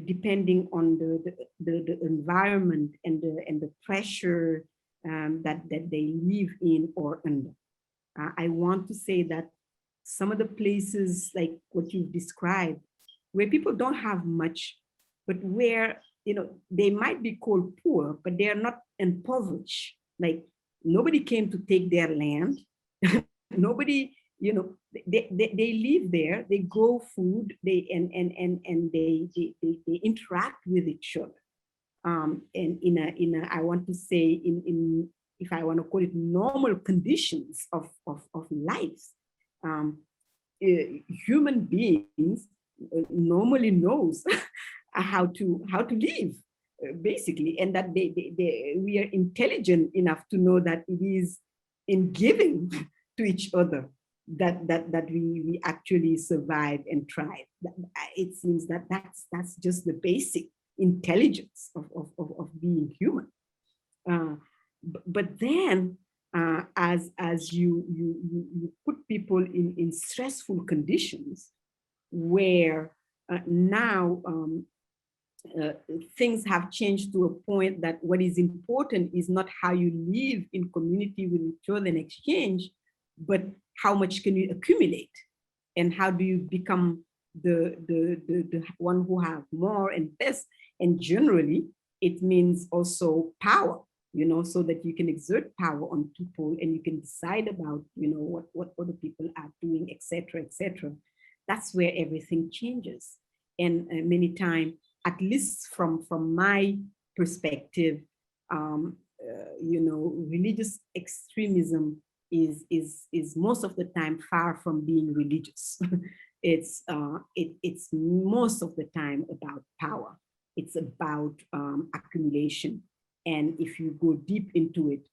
depending on the environment and the pressure that they live in or under. I want to say that some of the places like what you've described, where people don't have much, but where, they might be called poor, but they are not impoverished. Like nobody came to take their land. Nobody, they live there, they grow food, they interact with each other. And I want to say in if I want to call it normal conditions of life, human beings normally knows how to live, basically, and that we are intelligent enough to know that it is in giving to each other that we actually survive and thrive. It seems that that's just the basic intelligence of being human. But then as you put people in stressful conditions where now things have changed to a point that what is important is not how you live in community with each other and exchange, but how much can you accumulate, and how do you become the one who have more and best. And generally it means also power, so that you can exert power on people and you can decide about, what other people are doing, etc., etc. That's where everything changes. And many times, at least from my perspective, religious extremism is most of the time far from being religious. It's most of the time about power. It's about accumulation. And if you go deep into it,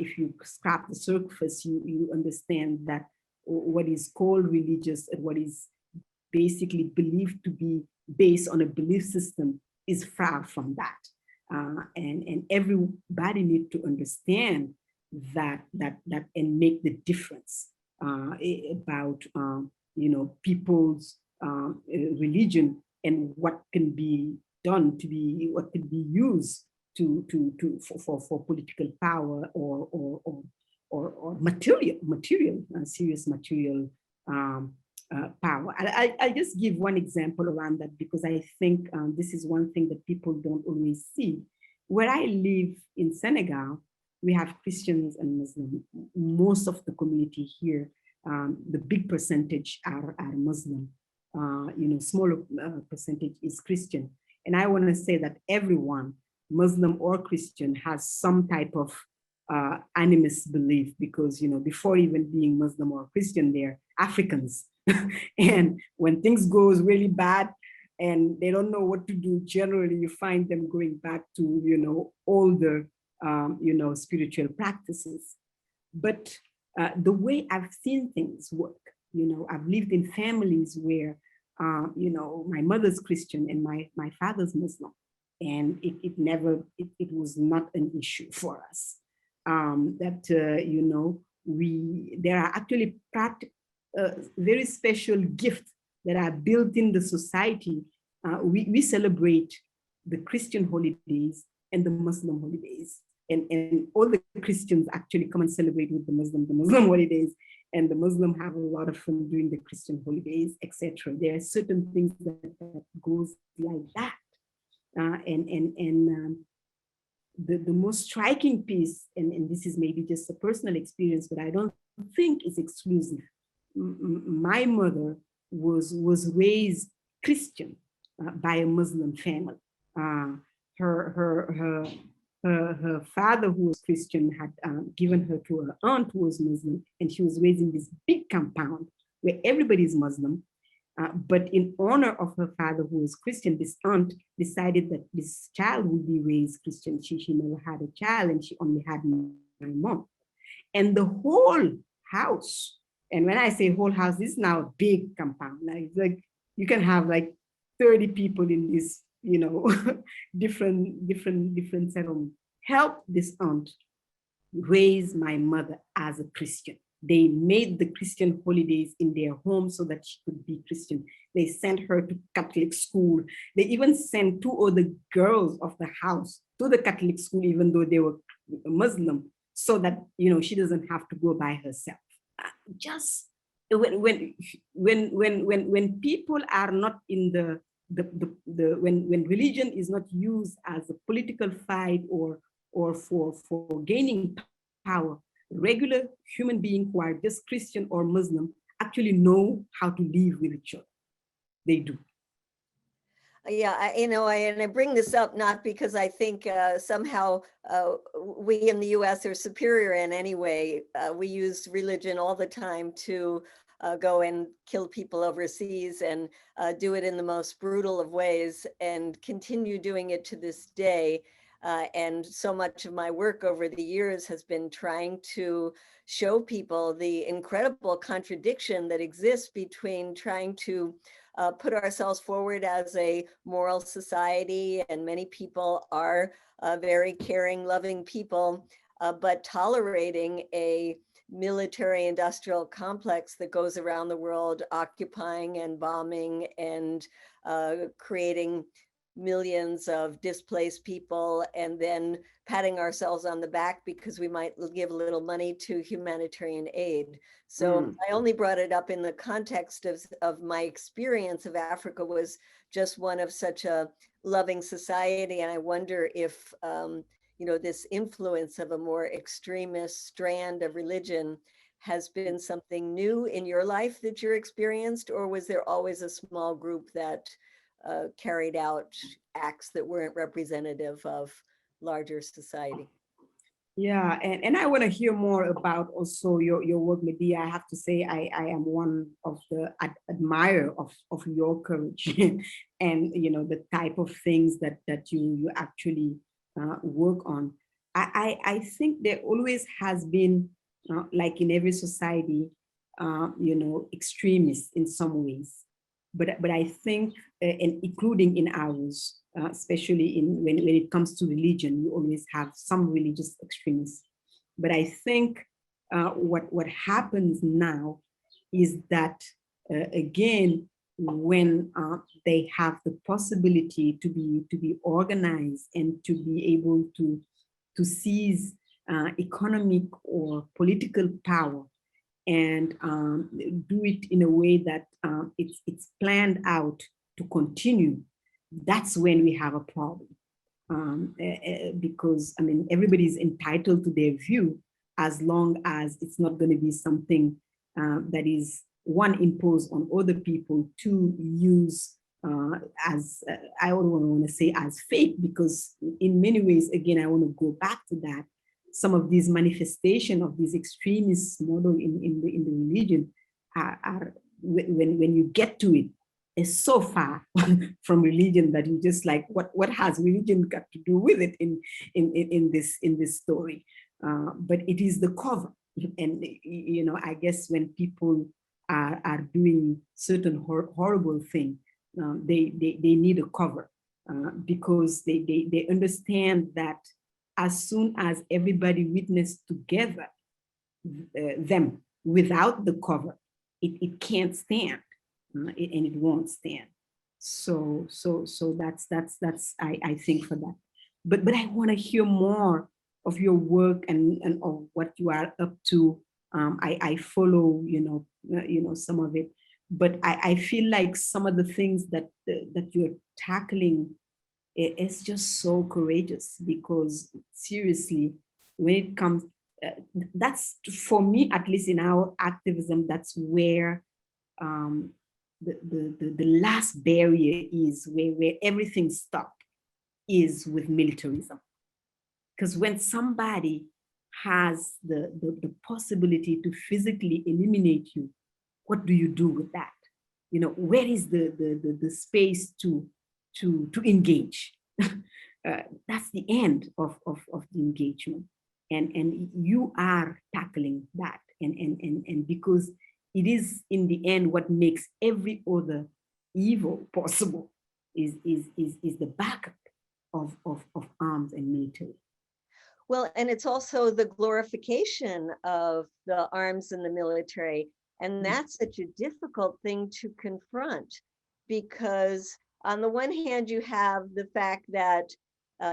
if you scrap the surface, you understand that what is called religious and what is basically believed to be based on a belief system is far from that. And everybody needs to understand that and make the difference about people's religion and what can be done what can be used for political power or material serious material power. I just give one example around that, because I think this is one thing that people don't always see. Where I live in Senegal, we have Christians and Muslims. Most of the community here, the big percentage are Muslim. Smaller percentage is Christian. And I want to say that everyone, Muslim or Christian, has some type of animist belief, because before even being Muslim or Christian, they're Africans. And when things goes really bad and they don't know what to do, generally you find them going back to older spiritual practices. But the way I've seen things work, I've lived in families where my mother's Christian and my father's Muslim, and it was not an issue for us. There are actually very special gifts that are built in the society. We celebrate the Christian holidays and the Muslim holidays, and all the Christians actually come and celebrate with the Muslim holidays, and the Muslim have a lot of fun during the Christian holidays, etc. There are certain things that goes like that. The most striking piece, and this is maybe just a personal experience, but I don't think it's exclusive. My mother was raised Christian by a Muslim family. Her father, who was Christian, had given her to her aunt, who was Muslim, and she was raised in this big compound where everybody is Muslim. But in honor of her father, who was Christian, this aunt decided that this child would be raised Christian. She never had a child, and she only had my mom. And the whole house, and when I say whole house, this is now a big compound. Like you can have like 30 people in this, different settlement. Help this aunt raise my mother as a Christian. They made the Christian holidays in their home so that she could be Christian. They sent her to Catholic school. They even sent 2 other girls of the house to the Catholic school, even though they were Muslim, so that she doesn't have to go by herself. Just when people are not in when religion is not used as a political fight or for gaining power, regular human beings who are just Christian or Muslim actually know how to live with each other. They do. Yeah, and I bring this up not because I think somehow we in the US are superior in any way. We use religion all the time to go and kill people overseas and do it in the most brutal of ways and continue doing it to this day. And so much of my work over the years has been trying to show people the incredible contradiction that exists between trying to put ourselves forward as a moral society, and many people are very caring, loving people, but tolerating a military industrial complex that goes around the world occupying and bombing and creating millions of displaced people, and then patting ourselves on the back because we might give a little money to humanitarian aid. So I only brought it up in the context of my experience of Africa was just one of such a loving society. And I wonder if, this influence of a more extremist strand of religion has been something new in your life that you're experienced, or was there always a small group that carried out acts that weren't representative of larger society? Yeah, and I want to hear more about also your work, Medea. I have to say I am one of the admirer of your courage and the type of things that you actually work on. I think there always has been, like in every society, extremists in some ways. But I think, and including in ours, especially when it comes to religion, you always have some religious extremists. But I think what happens now is that, again, when they have the possibility to be organized and to be able to seize economic or political power, and do it in a way that it's planned out to continue, that's when we have a problem. Because, I mean, everybody's entitled to their view as long as it's not going to be something that is, one, imposed on other people, two, use as, I don't want to say as fake, because in many ways, again, I want to go back to that. Some of these manifestations of these extremist model in the religion are when you get to it, is so far from religion that you just like, what has religion got to do with it in this story? But it is the cover, and I guess when people are doing certain horrible thing, they need a cover, because they understand that as soon as everybody witness together them without the cover, it can't stand, and it won't stand. So that's I think for that. But I want to hear more of your work and of what you are up to. I follow some of it, but I feel like some of the things that you're tackling, it's just so courageous, because seriously, when it comes, that's, for me, at least in our activism, that's where the last barrier is, where everything stops, is with militarism. Because when somebody has the possibility to physically eliminate you, what do you do with that? Where is the space to engage? That's the end of the engagement, and you are tackling that, and because it is in the end what makes every other evil possible is the backup of arms and military. Well, and it's also the glorification of the arms and the military. And that's such a difficult thing to confront, because on the one hand, you have the fact that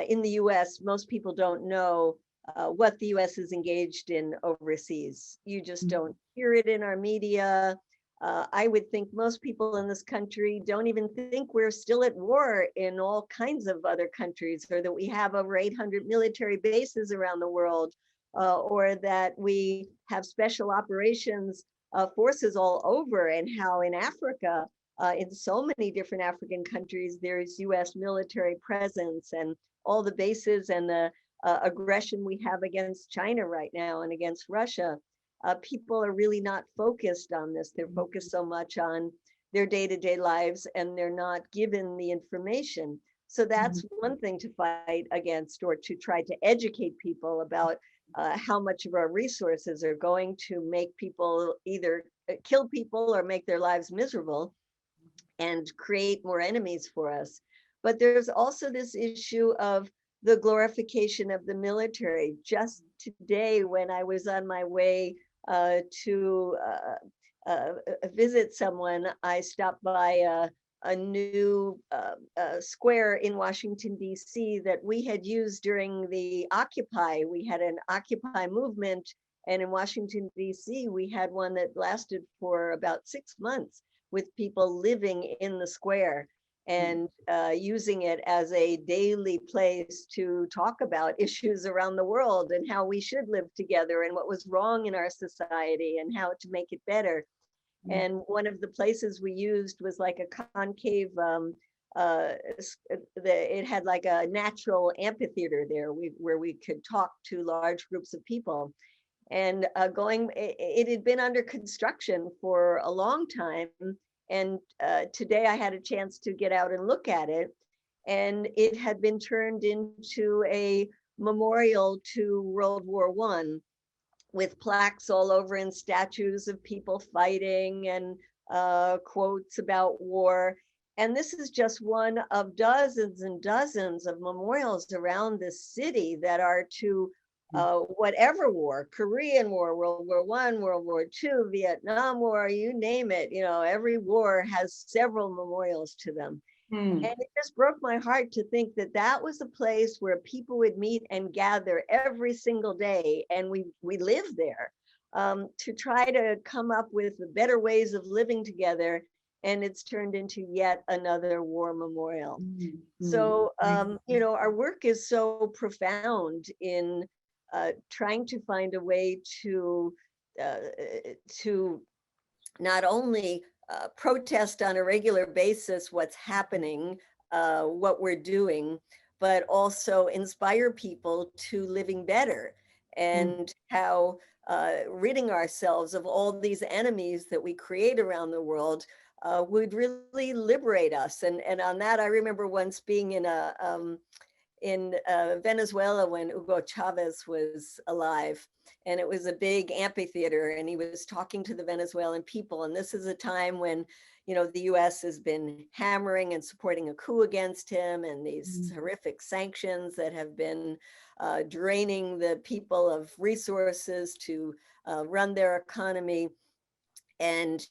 in the US, most people don't know what the US is engaged in overseas. You just don't hear it in our media. I would think most people in this country don't even think we're still at war in all kinds of other countries, or that we have over 800 military bases around the world, or that we have special operations forces all over, and how in Africa, in so many different African countries, there's US military presence, and all the bases and the aggression we have against China right now and against Russia. People are really not focused on this. They're focused so much on their day-to-day lives, and they're not given the information. So that's one thing to fight against, or to try to educate people about how much of our resources are going to make people either kill people or make their lives miserable and create more enemies for us. But there's also this issue of the glorification of the military. Just today, when I was on my way to visit someone, I stopped by a new square in Washington, D.C. that we had used during the Occupy. We had an Occupy movement, and in Washington, D.C., we had one that lasted for about 6 months, with people living in the square and using it as a daily place to talk about issues around the world, and how we should live together, and what was wrong in our society, and how to make it better. And one of the places we used was like a concave, it had like a natural amphitheater there, where we could talk to large groups of people. And it had been under construction for a long time. And today I had a chance to get out and look at it. And it had been turned into a memorial to World War I, with plaques all over and statues of people fighting, and quotes about war. And this is just one of dozens and dozens of memorials around this city that are to whatever war, Korean War, World War I, World War II, Vietnam War, you name it. You know, every war has several memorials to them. And it just broke my heart to think that that was a place where people would meet and gather every single day, and we live there to try to come up with better ways of living together. And it's turned into yet another war memorial. So, you know, our work is so profound in trying to find a way to not only protest on a regular basis what's happening, what we're doing, but also inspire people to living better, and how ridding ourselves of all these enemies that we create around the world would really liberate us. And on that, I remember once being in Venezuela when Hugo Chavez was alive. And it was a big amphitheater, and he was talking to the Venezuelan people. And this is a time when, you know, the US has been hammering and supporting a coup against him, and these horrific sanctions that have been draining the people of resources to run their economy. And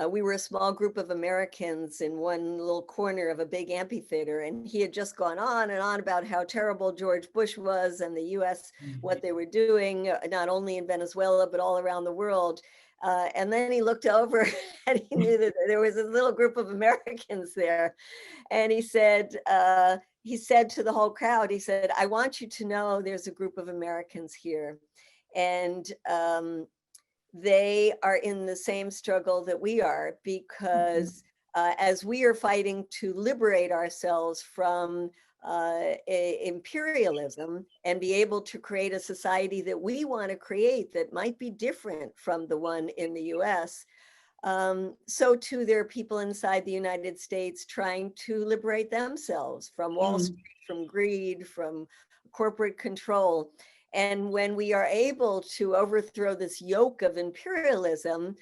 we were a small group of Americans in one little corner of a big amphitheater, and he had just gone on and on about how terrible George Bush was, and the US, what they were doing, not only in Venezuela, but all around the world. And then he looked over and he knew that there was a little group of Americans there. And he said to the whole crowd, he said, "I want you to know there's a group of Americans here. And they are in the same struggle that we are, because as we are fighting to liberate ourselves from imperialism and be able to create a society that we want to create that might be different from the one in the US, so too there are people inside the United States trying to liberate themselves from Wall Street, from greed, from corporate control. And when we are able to overthrow this yoke of imperialism,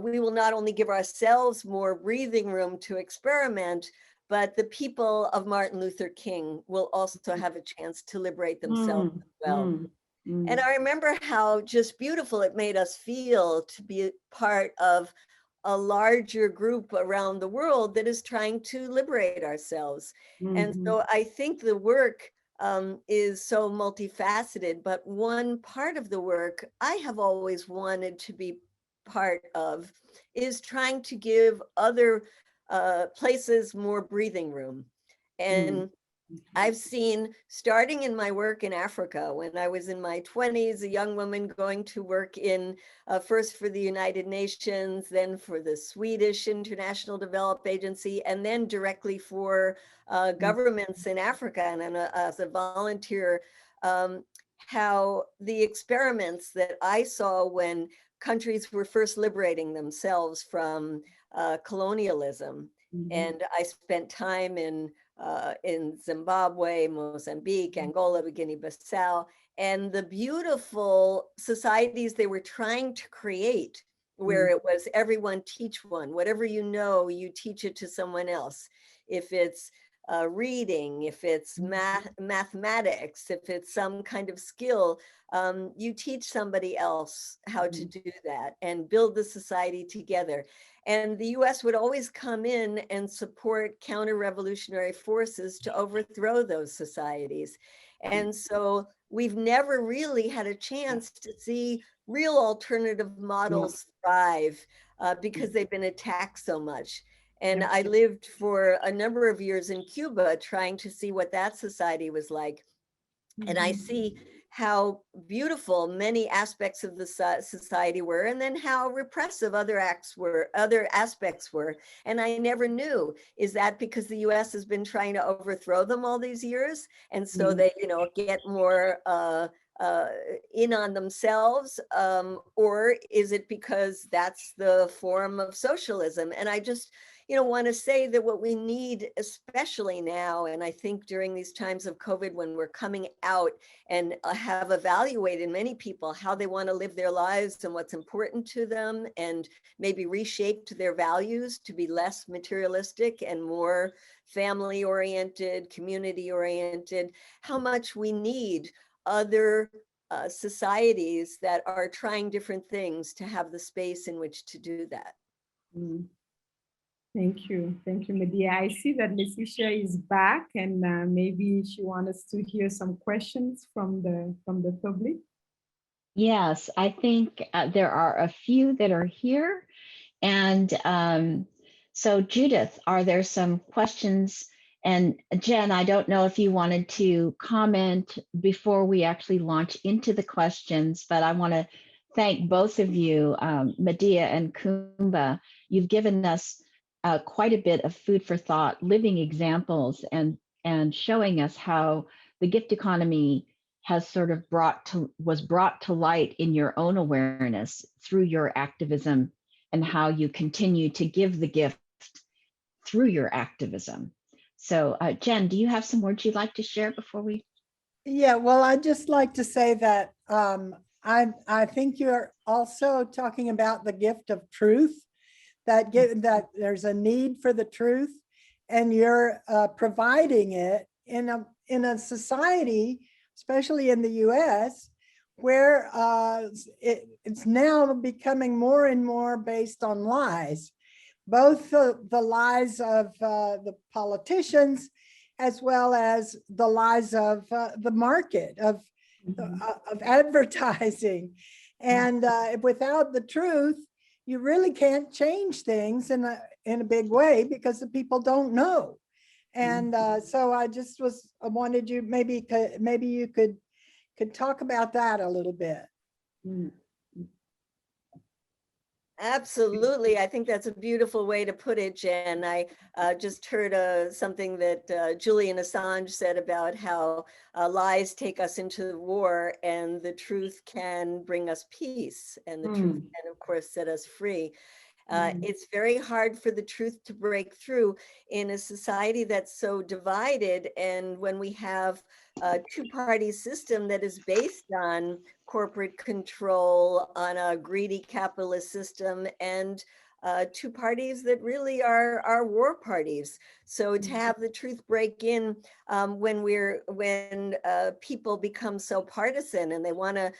we will not only give ourselves more breathing room to experiment, but the people of Martin Luther King will also have a chance to liberate themselves as well. And I remember how just beautiful it made us feel to be part of a larger group around the world that is trying to liberate ourselves. And so I think the work is so multifaceted, but one part of the work I have always wanted to be part of is trying to give other places more breathing room. And I've seen, starting in my work in Africa, when I was in my 20s, a young woman going to work in, first for the United Nations, then for the Swedish International Development Agency, and then directly for governments in Africa, and as a volunteer, how the experiments that I saw when countries were first liberating themselves from colonialism. And I spent time in Zimbabwe, Mozambique, Angola, Guinea-Bissau, and the beautiful societies they were trying to create, where it was everyone teach one, whatever you know, you teach it to someone else. If it's reading, if it's mathematics, if it's some kind of skill, you teach somebody else how to do that and build the society together. And the US would always come in and support counter-revolutionary forces to overthrow those societies. And so we've never really had a chance to see real alternative models thrive because they've been attacked so much. And I lived for a number of years in Cuba trying to see what that society was like. And I see how beautiful many aspects of the society were, and then how repressive other aspects were. And I never knew, is that because the US has been trying to overthrow them all these years? And so they, get more in on themselves, or is it because that's the form of socialism? And I just, want to say that what we need, especially now, and I think during these times of COVID, when we're coming out and have evaluated many people how they want to live their lives and what's important to them, and maybe reshaped their values to be less materialistic and more family oriented, community oriented, how much we need other societies that are trying different things to have the space in which to do that. Thank you, Medea. I see that Leticia is back, and maybe she wants us to hear some questions from the public. Yes, I think there are a few that are here. And so Judith, are there some questions? And Jen, I don't know if you wanted to comment before we actually launch into the questions, but I want to thank both of you, Medea and Coumba. You've given us quite a bit of food for thought, living examples, and showing us how the gift economy has sort of was brought to light in your own awareness through your activism, and how you continue to give the gift through your activism. So Jen, do you have some words you'd like to share before we? Yeah, well, I'd just like to say that I think you're also talking about the gift of truth, that there's a need for the truth, and you're providing it in a society, especially in the US, where it's now becoming more and more based on lies, both the lies of the politicians, as well as the lies of the market, of advertising. And without the truth, you really can't change things in a big way, because the people don't know. And so I wanted you, maybe you could talk about that a little bit. Absolutely. I think that's a beautiful way to put it, Jen. I just heard something that Julian Assange said about how lies take us into the war, and the truth can bring us peace, and the truth can, of course, set us free. It's very hard for the truth to break through in a society that's so divided, and when we have a two-party system that is based on corporate control, on a greedy capitalist system, and two parties that really are war parties. So to have the truth break in when people become so partisan and they want to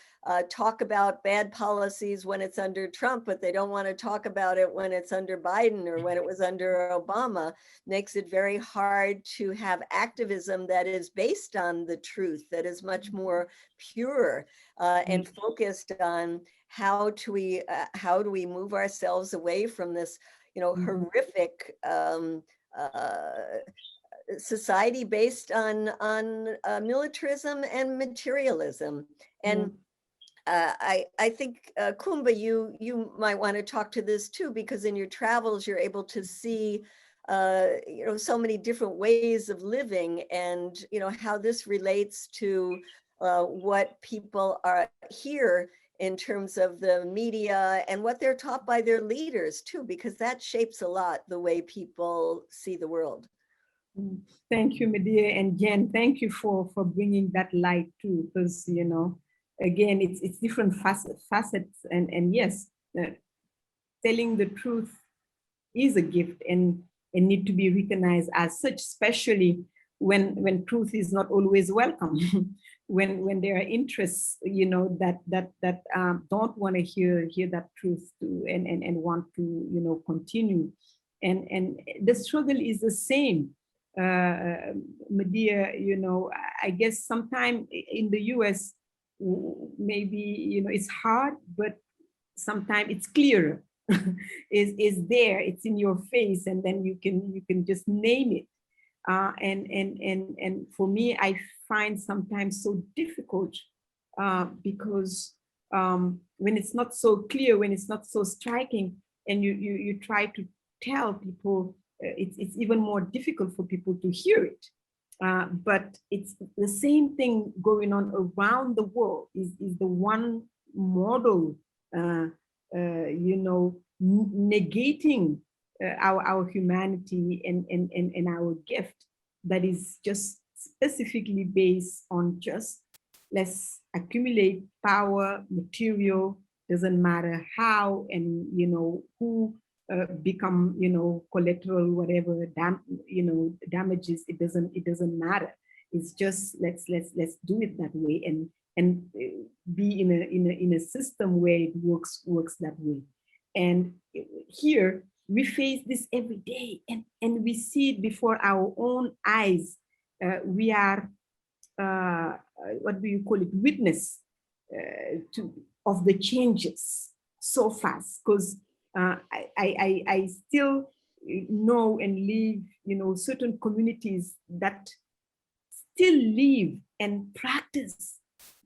talk about bad policies when it's under Trump, but they don't want to talk about it when it's under Biden or when it was under Obama, makes it very hard to have activism that is based on the truth, that is much more pure and focused on how do we move ourselves away from this, horrific society based on militarism and materialism. And I think Coumba, you might want to talk to this too, because in your travels you're able to see so many different ways of living, and how this relates to what people are here in terms of the media and what they're taught by their leaders too, because that shapes a lot the way people see the world. Thank you, Medea, and Jen, thank you for bringing that light too, because again, it's different facets, and yes, telling the truth is a gift and need to be recognized as such, especially when truth is not always welcome. when there are interests, that don't want to hear that truth too, and want to continue, and the struggle is the same. Medea, I guess sometime in the US, maybe it's hard, but sometimes it's clearer. is there, it's in your face, and then you can just name it. And for me, I find sometimes so difficult because when it's not so clear, when it's not so striking, and you try to tell people, it's even more difficult for people to hear it. But it's the same thing going on around the world. Is the one model, negating our humanity and our gift, that is just specifically based on just let's accumulate power, material, doesn't matter how, and who become collateral, whatever damages, it doesn't matter. It's just let's do it that way, and be in a system where it works that way. And here we face this every day, and we see it before our own eyes. We are what do you call it, witness of the changes so fast, because I still know and live, certain communities that still live and practice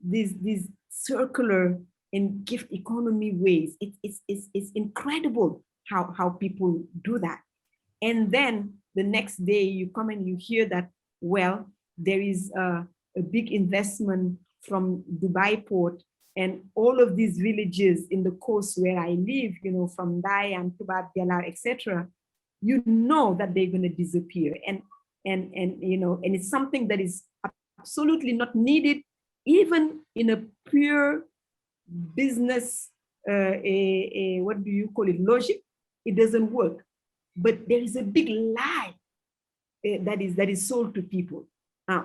these circular and gift economy ways. It's incredible how people do that. And then the next day you come and you hear that, well, there is a big investment from Dubai port, and all of these villages in the coast where I live, from Dai and Tubat, Biala, etc., that they're going to disappear. And it's something that is absolutely not needed, even in a pure business, what do you call it, logic. It doesn't work. But there is a big lie that is sold to people.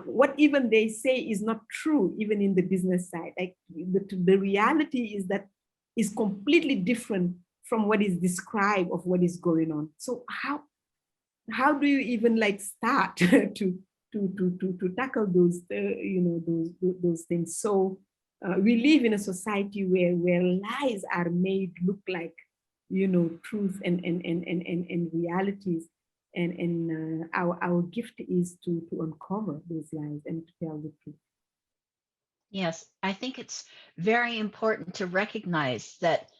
What even they say is not true, even in the business side. Like the reality is that is completely different from what is described of what is going on. So how do you even start to tackle those those things? So we live in a society where lies are made look like truth and realities. And our gift is to uncover those lies and to tell the truth. Yes, I think it's very important to recognize that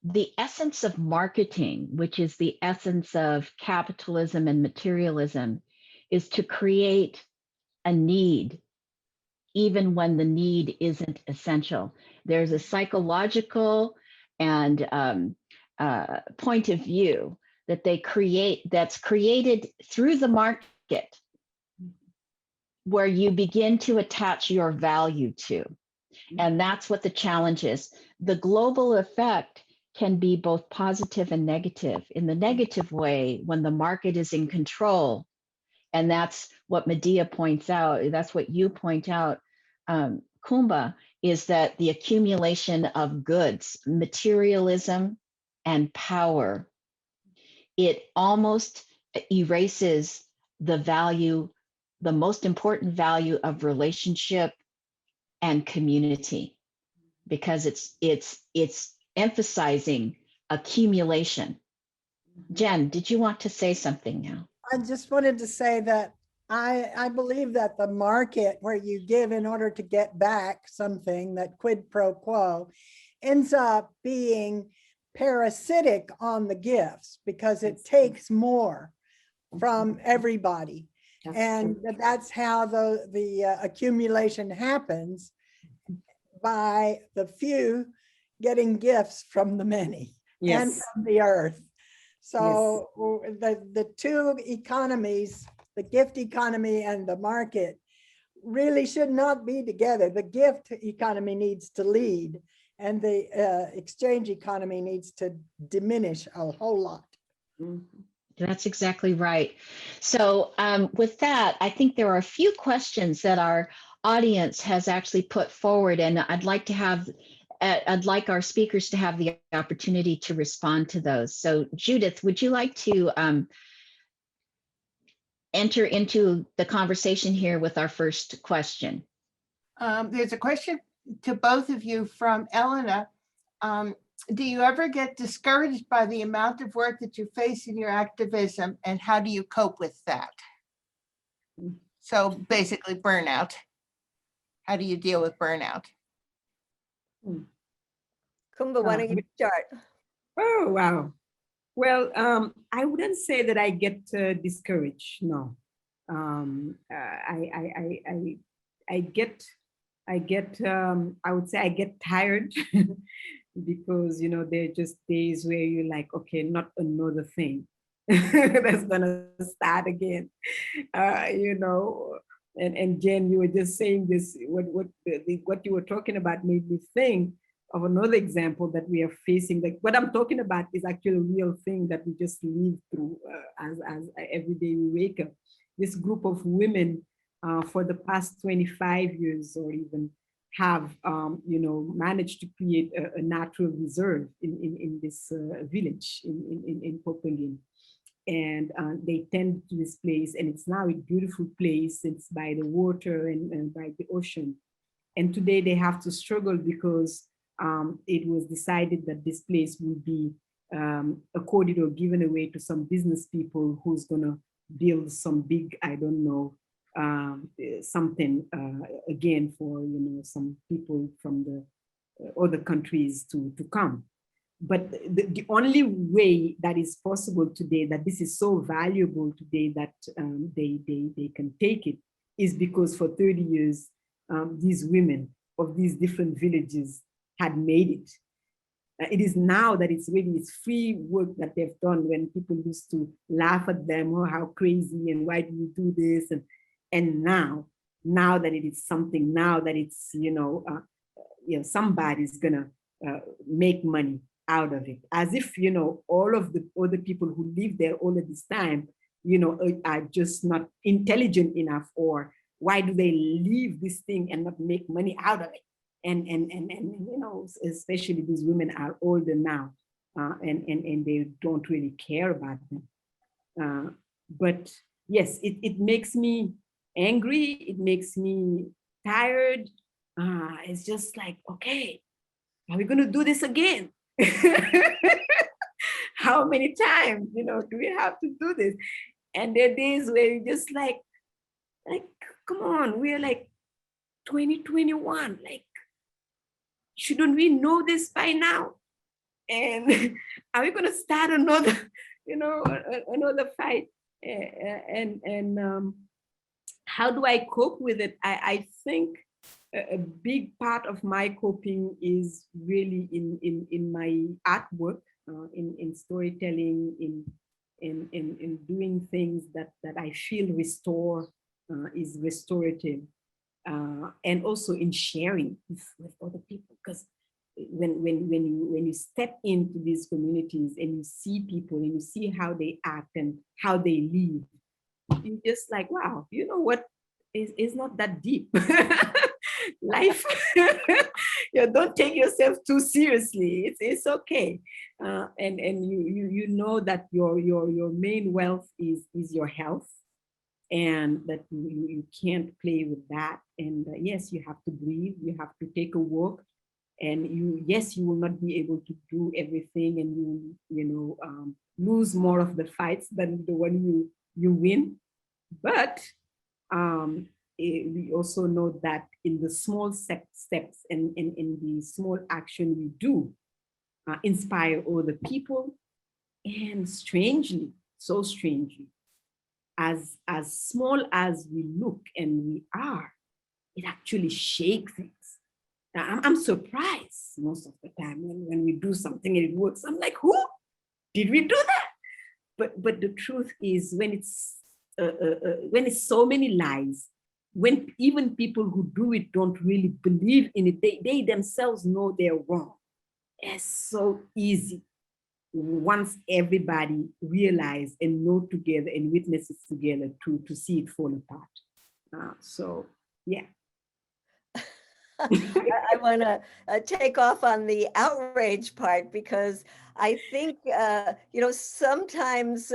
the essence of marketing, which is the essence of capitalism and materialism, is to create a need, even when the need isn't essential. There's a psychological and point of view that they create, that's created through the market, where you begin to attach your value to. And that's what the challenge is. The global effect can be both positive and negative. In the negative way, when the market is in control, and that's what Medea points out, that's what you point out, Coumba, is that the accumulation of goods, materialism, and power, it almost erases the value, the most important value of relationship and community, because it's emphasizing accumulation. Jen, did you want to say something now? I just wanted to say that I believe that the market, where you give in order to get back something, that quid pro quo, ends up being parasitic on the gifts, because it takes more from everybody. And that's how the accumulation happens, by the few getting gifts from the many and from the earth. So the two economies, the gift economy and the market, really should not be together. The gift economy needs to lead, and the exchange economy needs to diminish a whole lot. That's exactly right. So with that, I think there are a few questions that our audience has actually put forward, and I'd like our speakers to have the opportunity to respond to those. So Judith, would you like to enter into the conversation here with our first question? There's a question to both of you from Elena. Do you ever get discouraged by the amount of work that you face in your activism, and how do you cope with that? So basically burnout. How do you deal with burnout? Coumba, why don't you start? Oh, wow. Well, I wouldn't say that I get discouraged. No, I get, I would say I get tired because, you know, there are just days where you're like, okay, not another thing that's gonna start again, you know. And Jen, you were just saying this, what you were talking about made me think of another example that we are facing. Like, what I'm talking about is actually a real thing that we just live through as every day we wake up. This group of women for the past 25 years or even have, you know, managed to create a natural reserve in this village in Popelin. And they tend to this place, and it's now a beautiful place. It's by the water and by the ocean. And today they have to struggle because it was decided that this place would be a corridor given away to some business people who's gonna build some big, I don't know, something again for, you know, some people from the other countries to come. But the only way that is possible today, that this is so valuable today that they can take it, is because for 30 years, these women of these different villages had made it. It is now that it's free work that they've done, when people used to laugh at them, oh, how crazy, and why do you do this? And now that it is something, now that it's, you know, somebody's gonna make money out of it, as if, you know, all of the other people who live there all of this time, you know, are just not intelligent enough, or why do they leave this thing and not make money out of it? And you know, especially these women are older now, and they don't really care about them. But yes, it makes me angry. It makes me tired. It's just like, okay, are we gonna do this again? How many times, you know, do we have to do this? And there are days where you just like, come on, we're like 2021, like, shouldn't we know this by now? And are we gonna start another, you know, another fight? And how do I cope with it? I think a big part of my coping is really in my artwork, in storytelling, in doing things that I feel is restorative, and also in sharing with other people. Because when you step into these communities and you see people and you see how they act and how they live, you're just like, wow, you know what? It's not that deep. Life, don't take yourself too seriously. It's okay, and you know that your main wealth is your health, and that you can't play with that. And yes, you have to breathe. You have to take a walk, and you will not be able to do everything, and lose more of the fights than the one you win. But we also know that in the small steps and in the small action we do, inspire other people. And strangely, so strangely, as small as we look and we are, it actually shakes things. Now, I'm surprised most of the time when we do something and it works. I'm like, who did we do that? But the truth is, when it's so many lies, when even people who do it don't really believe in it, they themselves know they're wrong. It's so easy once everybody realize and know together and witnesses together to see it fall apart. So yeah. I want to take off on the outrage part, because I think, sometimes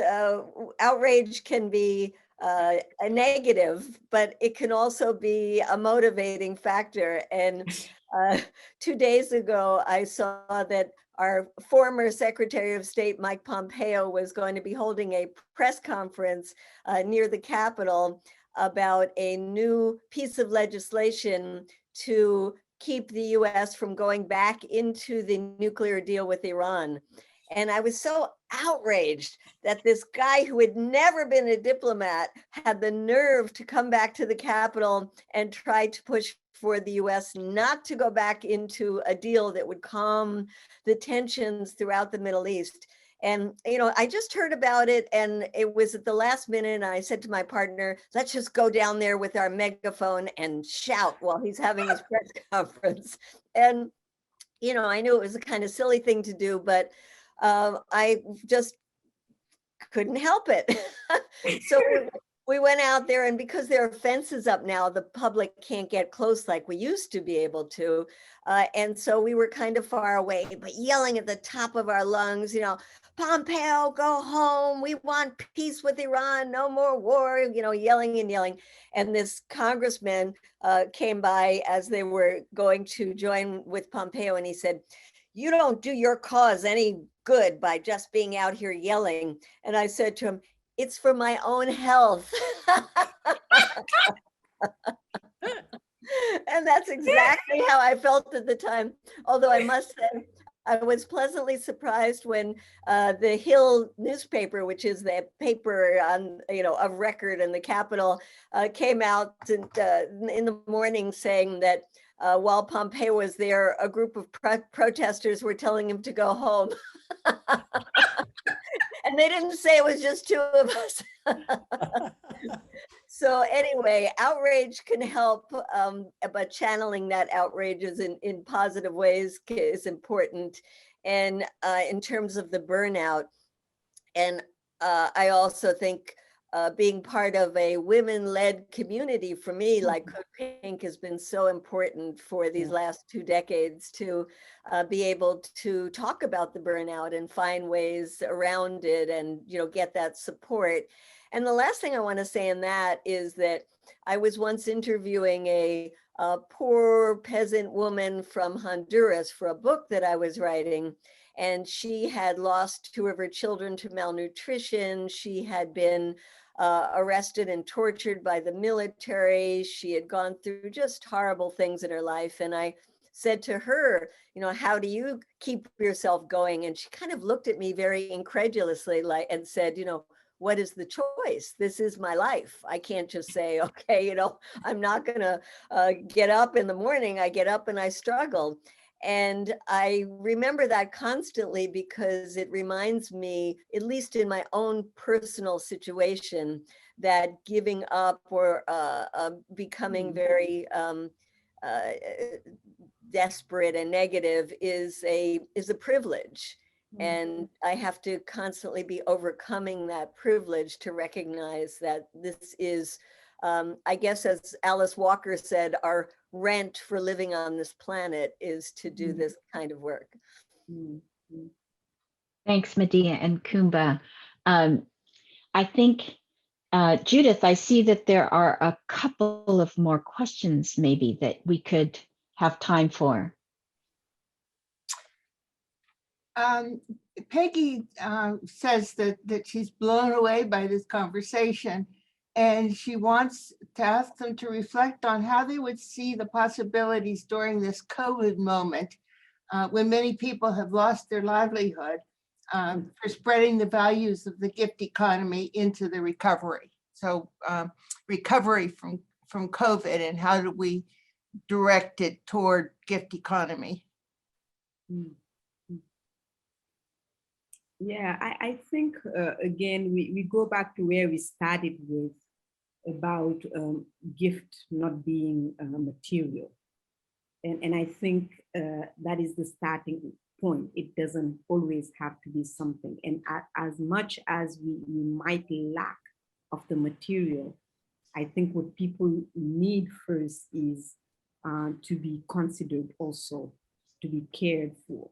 outrage can be a negative, but it can also be a motivating factor. And 2 days ago, I saw that our former Secretary of State, Mike Pompeo, was going to be holding a press conference near the Capitol about a new piece of legislation to keep the US from going back into the nuclear deal with Iran. And I was so outraged that this guy who had never been a diplomat had the nerve to come back to the Capitol and try to push for the US not to go back into a deal that would calm the tensions throughout the Middle East. And, I just heard about it, and it was at the last minute, and I said to my partner, let's just go down there with our megaphone and shout while he's having his press conference. And, I knew it was a kind of silly thing to do, but I just couldn't help it. So we went out there, and because there are fences up now, the public can't get close like we used to be able to. And so we were kind of far away, but yelling at the top of our lungs, Pompeo, go home. We want peace with Iran. No more war, yelling and yelling. And this congressman came by as they were going to join with Pompeo, and he said, you don't do your cause any good by just being out here yelling. And I said to him, it's for my own health. And that's exactly how I felt at the time. Although I must say, I was pleasantly surprised when the Hill newspaper, which is the paper on, of record in the Capitol, came out in the morning saying that while Pompeo was there, a group of protesters were telling him to go home. And they didn't say it was just two of us. So anyway, outrage can help, but channeling that outrage is in positive ways is important. And in terms of the burnout, and I also think being part of a women-led community for me, like CODEPINK, has been so important for these last 2 decades to be able to talk about the burnout and find ways around it and, get that support. And the last thing I want to say in that is that I was once interviewing a poor peasant woman from Honduras for a book that I was writing. And she had lost 2 of her children to malnutrition. She had been arrested and tortured by the military. She had gone through just horrible things in her life. And I said to her, how do you keep yourself going? And she kind of looked at me very incredulously, and said, what is the choice? This is my life. I can't just say, okay, I'm not gonna get up in the morning. I get up and I struggle. And I remember that constantly because it reminds me, at least in my own personal situation, that giving up or becoming very desperate and negative is a privilege. And I have to constantly be overcoming that privilege to recognize that this is, I guess, as Alice Walker said, our rent for living on this planet is to do this kind of work. Thanks, Medea and Coumba. I think, Judith, I see that there are a couple of more questions maybe that we could have time for. Peggy says that she's blown away by this conversation, and she wants to ask them to reflect on how they would see the possibilities during this COVID moment, when many people have lost their livelihood, for spreading the values of the gift economy into the recovery. So recovery from COVID, and how do we direct it toward gift economy? Yeah, I think, again, we go back to where we started with about gift not being material. And I think that is the starting point. It doesn't always have to be something. And as much as we might lack of the material, I think what people need first is to be considered also, to be cared for.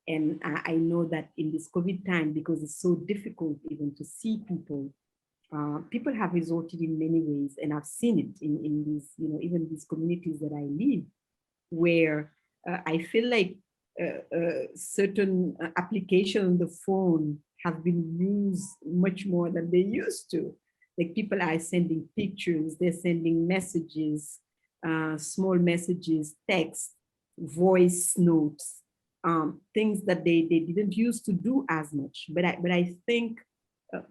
And I know that in this COVID time, because it's so difficult even to see people, people have resorted in many ways, and I've seen it in these, even these communities that I live, where I feel like certain applications on the phone have been used much more than they used to. Like, people are sending pictures, they're sending messages, small messages, text, voice notes, things that they didn't used to do as much. But I think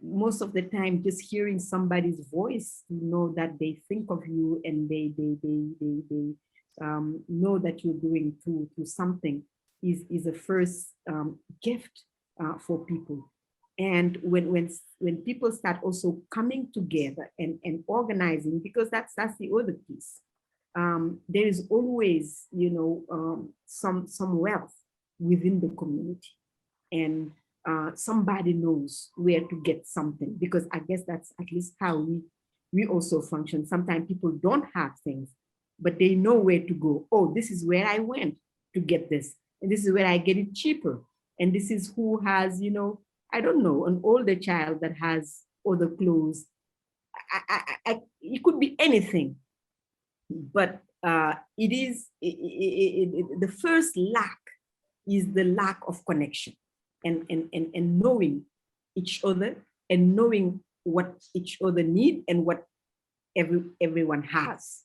most of the time, just hearing somebody's voice, that they think of you, and they know that you're going through something, is a first gift for people. And when people start also coming together and organizing, because that's the other piece, there is always some wealth within the community, and somebody knows where to get something, because I guess that's at least how we also function. Sometimes people don't have things, but they know where to go. Oh, this is where I went to get this, and this is where I get it cheaper. And this is who has, I don't know, an older child that has other clothes. It could be anything, but it is the first lack is the lack of connection, and knowing each other, and knowing what each other need and what everyone has.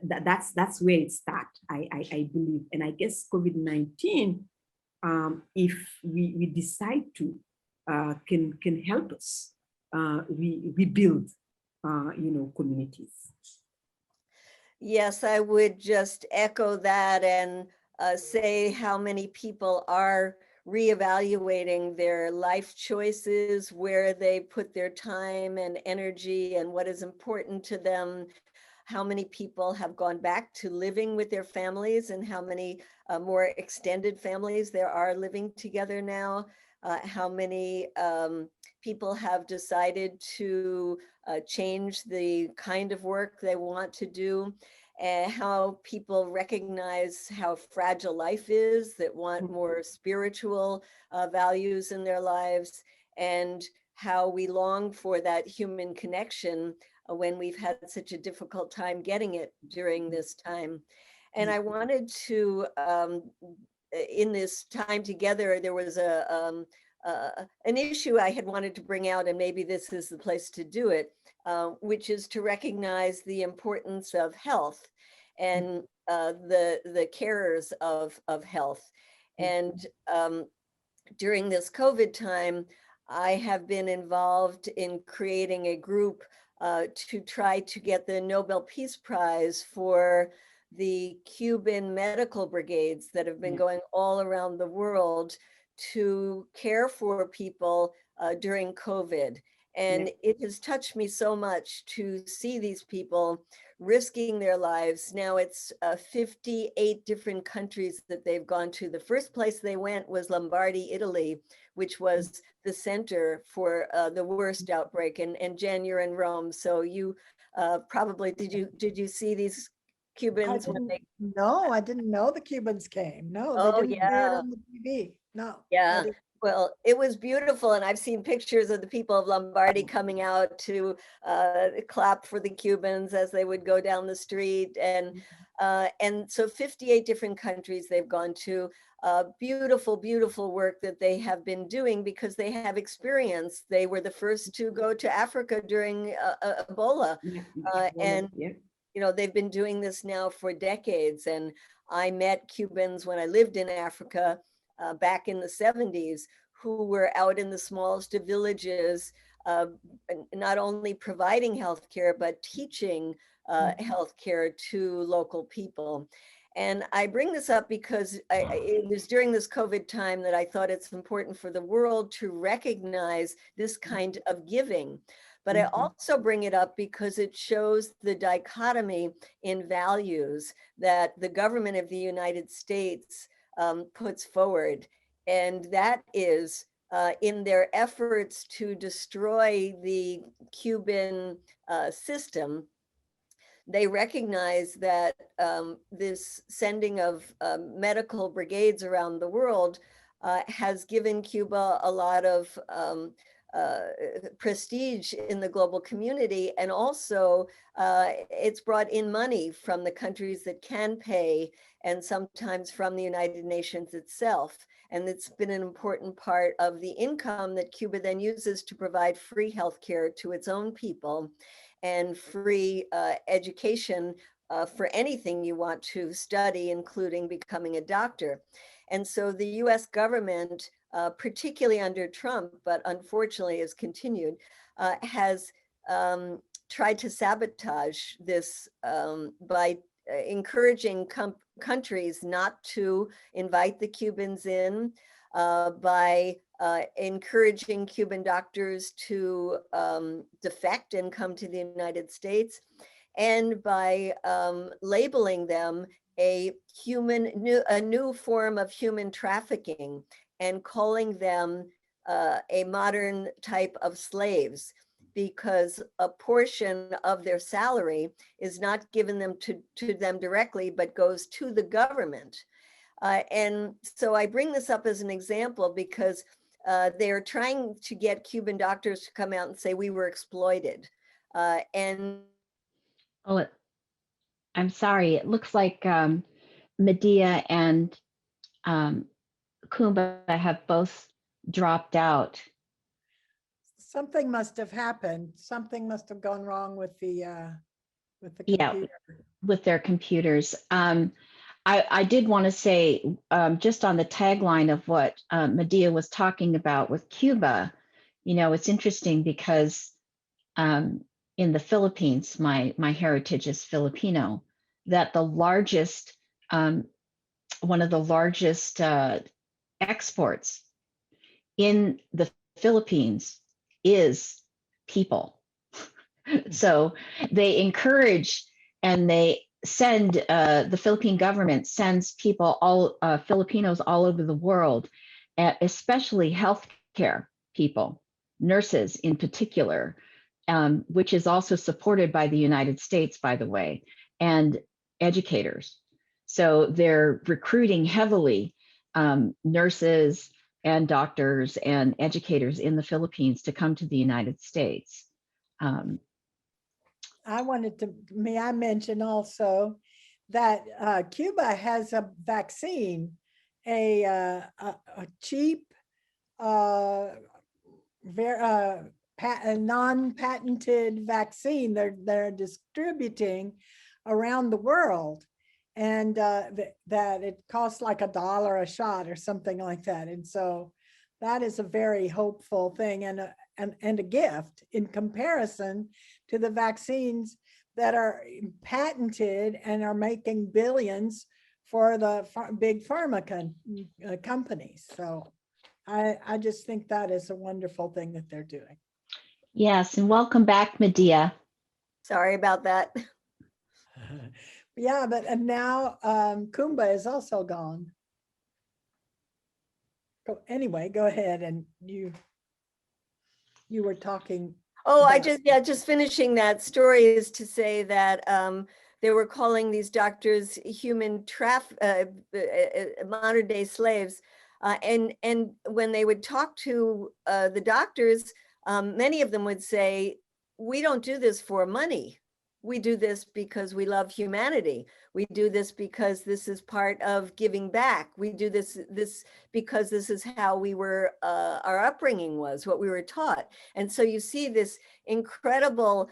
That's where it starts, I believe. And I guess COVID-19, if we decide to, can help us rebuild, communities. Yes, I would just echo that and say how many people are reevaluating their life choices, where they put their time and energy, and what is important to them. How many people have gone back to living with their families, and how many more extended families there are living together now. How many people have decided to change the kind of work they want to do, and how people recognize how fragile life is, that want more spiritual values in their lives, and how we long for that human connection when we've had such a difficult time getting it during this time. And I wanted to, in this time together, there was an issue I had wanted to bring out, and maybe this is the place to do it, which is to recognize the importance of health and the carers of health. And during this COVID time, I have been involved in creating a group to try to get the Nobel Peace Prize for the Cuban medical brigades that have been going all around the world to care for people during COVID. And it has touched me so much to see these people risking their lives. Now it's 58 different countries that they've gone to. The first place they went was Lombardy, Italy, which was the center for the worst outbreak. And Jen, you're in Rome, so you probably, did you see these Cubans when they? No, I didn't know the Cubans came. No, they Oh didn't say it yeah. on the TV. No. I Yeah, didn't. well, it was beautiful, and I've seen pictures of the people of Lombardy coming out to clap for the Cubans as they would go down the street, and so 58 different countries they've gone to. Beautiful, beautiful work that they have been doing because they have experience. They were the first to go to Africa during Ebola, and you know they've been doing this now for decades. And I met Cubans when I lived in Africa. Back in the 70s, who were out in the smallest of villages, not only providing healthcare, but teaching healthcare to local people. And I bring this up because it was during this COVID time that I thought it's important for the world to recognize this kind of giving. But I also bring it up because it shows the dichotomy in values that the government of the United States puts forward. And that is in their efforts to destroy the Cuban system, they recognize that this sending of medical brigades around the world has given Cuba a lot of prestige in the global community, and also it's brought in money from the countries that can pay, and sometimes from the United Nations itself. And it's been an important part of the income that Cuba then uses to provide free healthcare to its own people and free education for anything you want to study, including becoming a doctor. And so the US government, particularly under Trump, but unfortunately has continued, has tried to sabotage this by encouraging countries not to invite the Cubans in, by encouraging Cuban doctors to defect and come to the United States, and by labeling them a new form of human trafficking and calling them a modern type of slaves, because a portion of their salary is not given them to them directly, but goes to the government. And so I bring this up as an example because they're trying to get Cuban doctors to come out and say we were exploited. And Oh, I'm sorry. It looks like Medea and Coumba have both dropped out. Something must have happened. Something must have gone wrong with the Yeah, computer. with their computers. I did want to say, just on the tagline of what Medea was talking about with Cuba, you know, it's interesting because in the Philippines, my heritage is Filipino, that the largest, one of the largest exports in the Philippines is people. So they encourage and they send, the Philippine government sends people, all Filipinos all over the world, especially healthcare people, nurses in particular, which is also supported by the United States, by the way, and educators. So they're recruiting heavily nurses and doctors and educators in the Philippines to come to the United States. I wanted to, may I mention also that Cuba has a vaccine, a cheap, a non-patented vaccine they're distributing around the world, and that it costs like $1 a shot or something like that. And so that is a very hopeful thing and a gift in comparison to the vaccines that are patented and are making billions for the big pharma companies. So I just think that is a wonderful thing that they're doing. Yes, and welcome back, Medea. Sorry about that. Yeah, but and now Coumba is also gone. Anyway, go ahead, and you were talking. Oh, about- just finishing that story is to say that they were calling these doctors human modern day slaves. And when they would talk to the doctors, many of them would say, we don't do this for money. We do this because we love humanity. We do this because this is part of giving back. We do this because this is how we were, our upbringing was, what we were taught. And so you see this incredible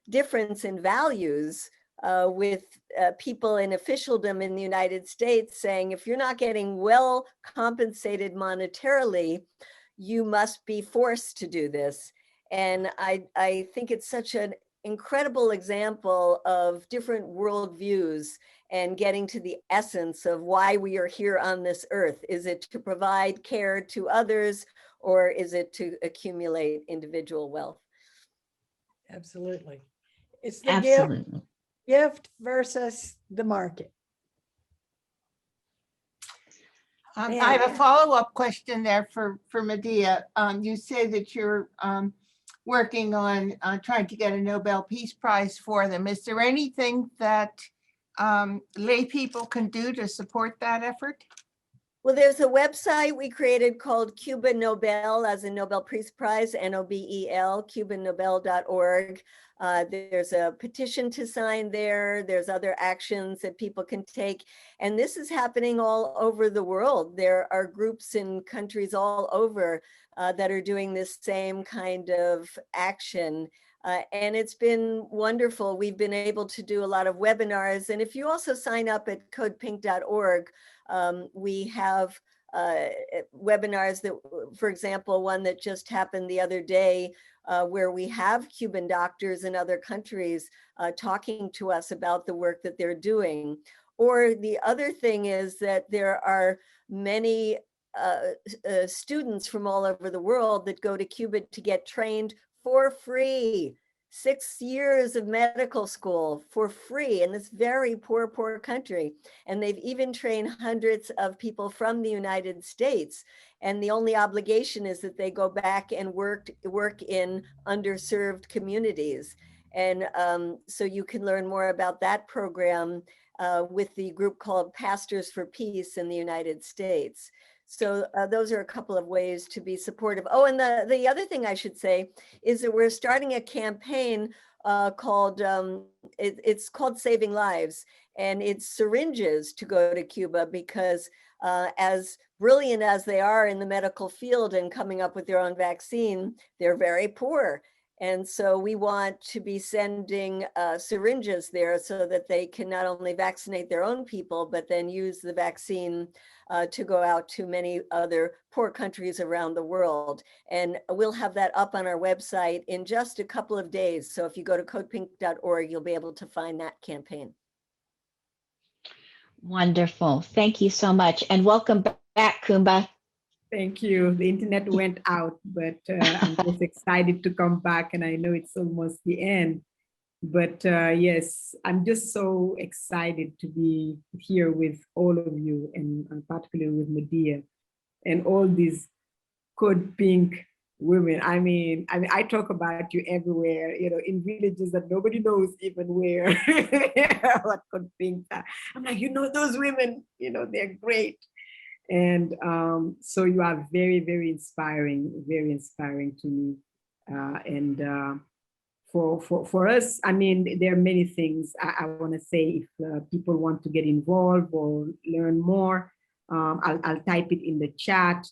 difference in values with people in officialdom in the United States saying, if you're not getting well compensated monetarily, you must be forced to do this. And I think it's such an incredible example of different worldviews and getting to the essence of why we are here on this earth. Is it to provide care to others, or is it to accumulate individual wealth? Absolutely. It's the Absolutely. gift versus the market. I have a follow-up question there for Medea. You say that you're working on trying to get a Nobel Peace Prize for them. Is there anything that lay people can do to support that effort? Well, there's a website we created called Cuba Nobel, as in Nobel Peace Prize, NOBEL, cubanobel.org. There's a petition to sign there. There's other actions that people can take. And this is happening all over the world. There are groups in countries all over that are doing this same kind of action. And it's been wonderful. We've been able to do a lot of webinars. And if you also sign up at CODEPINK.org, we have webinars that, for example, one that just happened the other day, where we have Cuban doctors in other countries talking to us about the work that they're doing. Or the other thing is that there are many students from all over the world that go to Cuba to get trained for free. 6 years of medical school for free in this very poor country. And they've even trained hundreds of people from the United States. And the only obligation is that they go back and work in underserved communities. And so you can learn more about that program with the group called Pastors for Peace in the United States. So those are a couple of ways to be supportive. Oh, and the other thing I should say is that we're starting a campaign called, it's called Saving Lives, and it's syringes to go to Cuba, because as brilliant as they are in the medical field and coming up with their own vaccine, they're very poor. And so we want to be sending syringes there so that they can not only vaccinate their own people, but then use the vaccine to go out to many other poor countries around the world. And we'll have that up on our website in just a couple of days. So if you go to codepink.org, you'll be able to find that campaign. Wonderful. Thank you so much. And welcome back, Coumba. Thank you. The internet went out, but I'm just excited to come back, and I know it's almost the end. But yes, I'm just so excited to be here with all of you, and particularly with Medea and all these CODEPINK women. I mean, I talk about you everywhere, you know, in villages that nobody knows even where what CODEPINK are. I'm like, you know, those women, you know, they're great. And so you are very, very inspiring to me. For us, I mean, there are many things I want to say. If people want to get involved or learn more, I'll type it in the chat.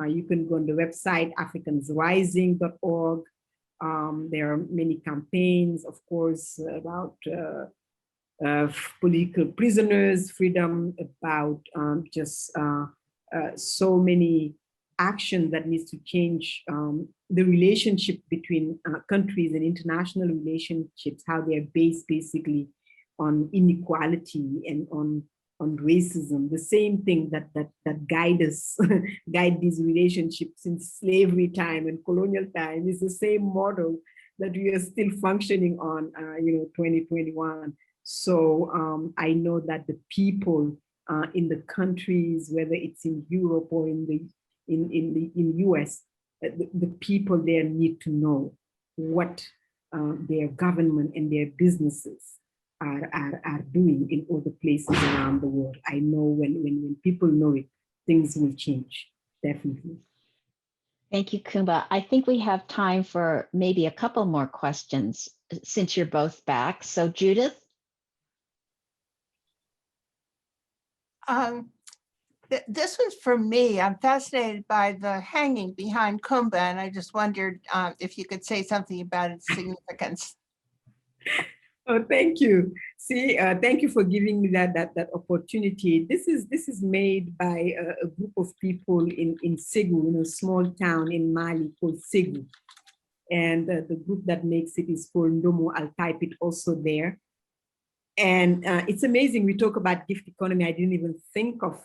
You can go on the website, africansrising.org. There are many campaigns, of course, about political prisoners, freedom, about so many actions that needs to change the relationship between countries and international relationships, how they're based basically on inequality and on on racism, the same thing that guide us, guide these relationships since slavery time and colonial time is the same model that we are still functioning on, 2021. So I know that the people in the countries, whether it's in Europe or in US, the people there need to know what their government and their businesses are doing in other places around the world. I know when people know it, things will change, definitely. Thank you, Coumba. I think we have time for maybe a couple more questions since you're both back. So Judith? This was for me. I'm fascinated by the hanging behind Coumba, and I just wondered if you could say something about its significance. Oh, thank you. See, thank you for giving me that opportunity. This is made by a group of people in Ségou, in a small town in Mali called Ségou. And the group that makes it is called Ndomo. I'll type it also there. And it's amazing. We talk about gift economy. I didn't even think of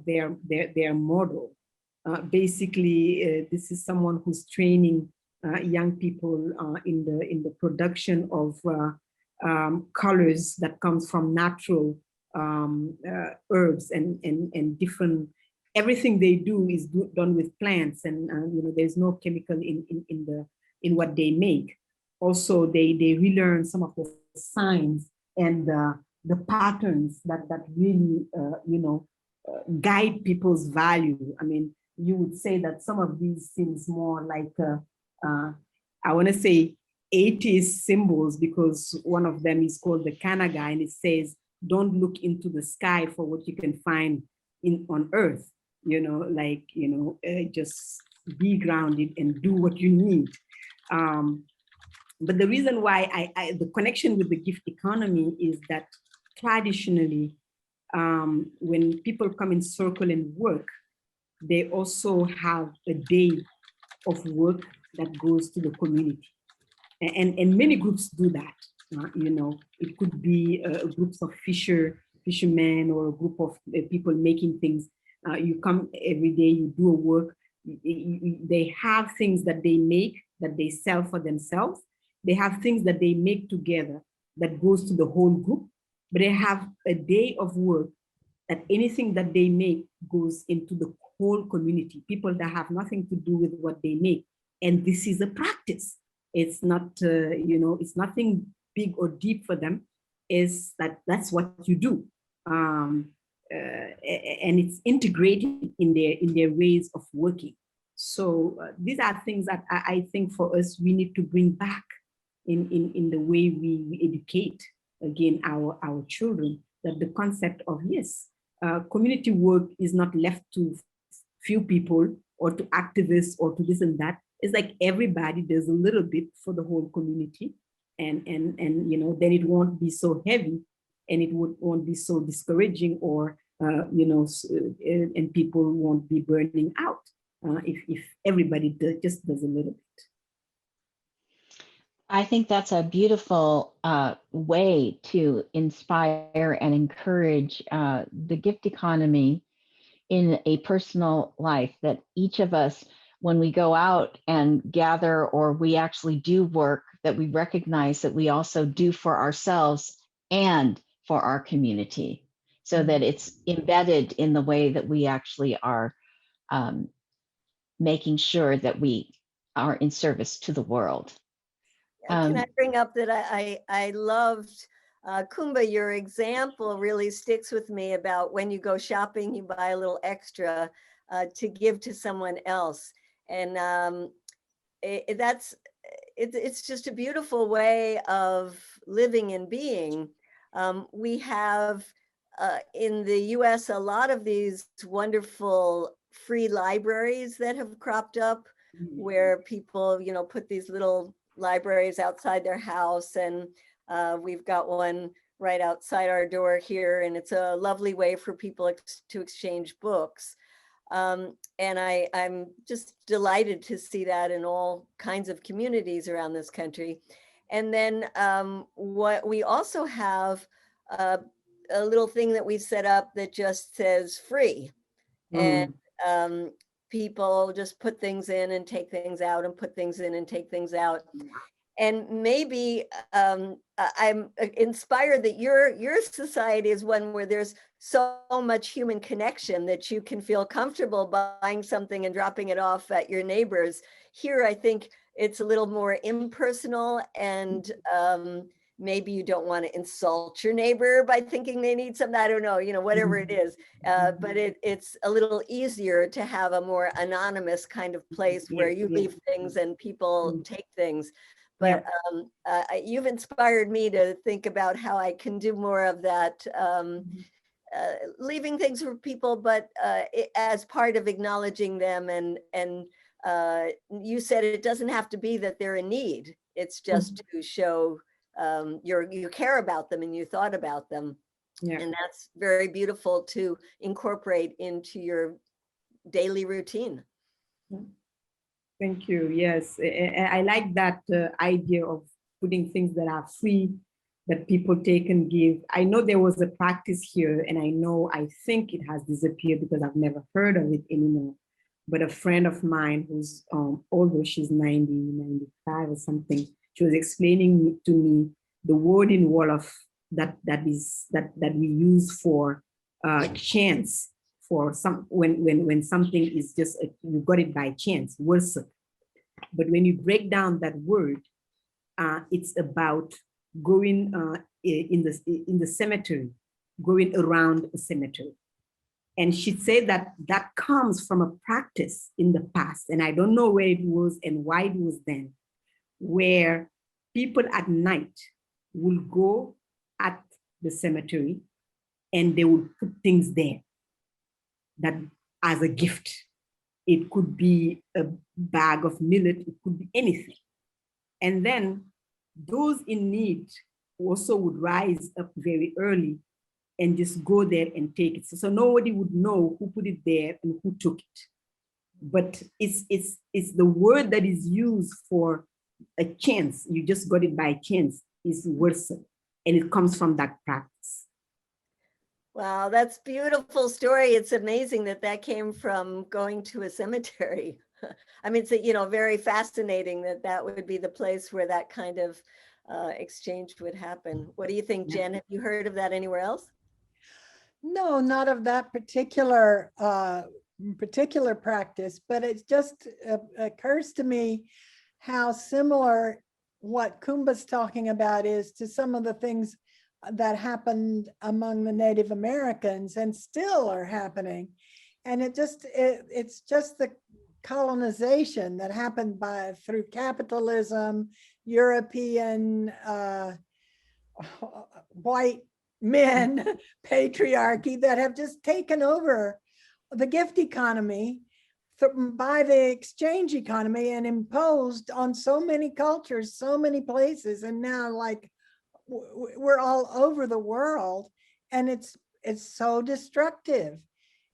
their model. Basically, this is someone who's training young people in the production of colors that comes from natural herbs and different. Everything they do is done with plants, and there's no chemical in what they make. Also, they relearn some of the signs and the patterns that really guide people's value. I mean, you would say that some of these seems more like I want to say 80s symbols, because one of them is called the Kanaga, and it says, "Don't look into the sky for what you can find on earth." Just be grounded and do what you need. But the reason why the connection with the gift economy is that traditionally, when people come in circle and work, they also have a day of work that goes to the community. And many groups do that. It could be groups of fishermen or a group of people making things. You come every day, you do a work. They have things that they make, that they sell for themselves. They have things that they make together that goes to the whole group, but they have a day of work that anything that they make goes into the whole community, people that have nothing to do with what they make. And this is a practice. It's not, it's nothing big or deep for them. Is that's what you do. And it's integrated in their ways of working. So these are things that I think for us, we need to bring back in the way we educate, again, our children, that the concept of, yes, community work is not left to few people or to activists or to this and that. It's like everybody does a little bit for the whole community, and then it won't be so heavy, and it won't be so discouraging, or and people won't be burning out if everybody just does a little bit. I think that's a beautiful way to inspire and encourage the gift economy in a personal life, that each of us, when we go out and gather or we actually do work, that we recognize that we also do for ourselves and for our community, so that it's embedded in the way that we actually are making sure that we are in service to the world. Can I bring up that I loved, Coumba, your example really sticks with me about when you go shopping, you buy a little extra to give to someone else. And it's just a beautiful way of living and being. We have in the US a lot of these wonderful free libraries that have cropped up, where people, put these little libraries outside their house, and we've got one right outside our door here, and it's a lovely way for people to exchange books. And I'm just delighted to see that in all kinds of communities around this country. And then what we also have a little thing that we set up that just says free. And people just put things in and take things out and put things in and take things out. And maybe I'm inspired that your society is one where there's so much human connection that you can feel comfortable buying something and dropping it off at your neighbor's. Here, I think it's a little more impersonal, and maybe you don't want to insult your neighbor by thinking they need something. I don't know, whatever it is. But it's a little easier to have a more anonymous kind of place where you leave things and people take things. But you've inspired me to think about how I can do more of that, leaving things for people, but as part of acknowledging them. And you said it doesn't have to be that they're in need. It's just to show you care about them and you thought about them. And that's very beautiful to incorporate into your daily routine. Thank you. Yes, I like that idea of putting things that are free, that people take and give. I know there was a practice here, and I think it has disappeared because I've never heard of it anymore. But a friend of mine who's older, she's 90, 95 or something, she was explaining to me the word in Wolof that we use for chance. For some, when something is just you got it by chance, wërsëg. But when you break down that word, it's about going in the cemetery, going around a cemetery. And she'd say that comes from a practice in the past, and I don't know where it was and why it was then, where people at night will go at the cemetery and they would put things there that as a gift. It could be a bag of millet, it could be anything. And then those in need also would rise up very early and just go there and take it. So nobody would know who put it there and who took it. But it's the word that is used for a chance, you just got it by chance, is wërsëg, and it comes from that practice. Wow, that's a beautiful story. It's amazing that came from going to a cemetery. I mean, it's very fascinating that would be the place where that kind of exchange would happen. What do you think, Jen? Have you heard of that anywhere else? No, not of that particular practice, but it just occurs to me how similar what Coumba's talking about is to some of the things that happened among the Native Americans and still are happening. And it's just the colonization that happened through capitalism, European white men, patriarchy, that have just taken over the gift economy by the exchange economy and imposed on so many cultures, so many places. And now, like, we're all over the world, and it's so destructive,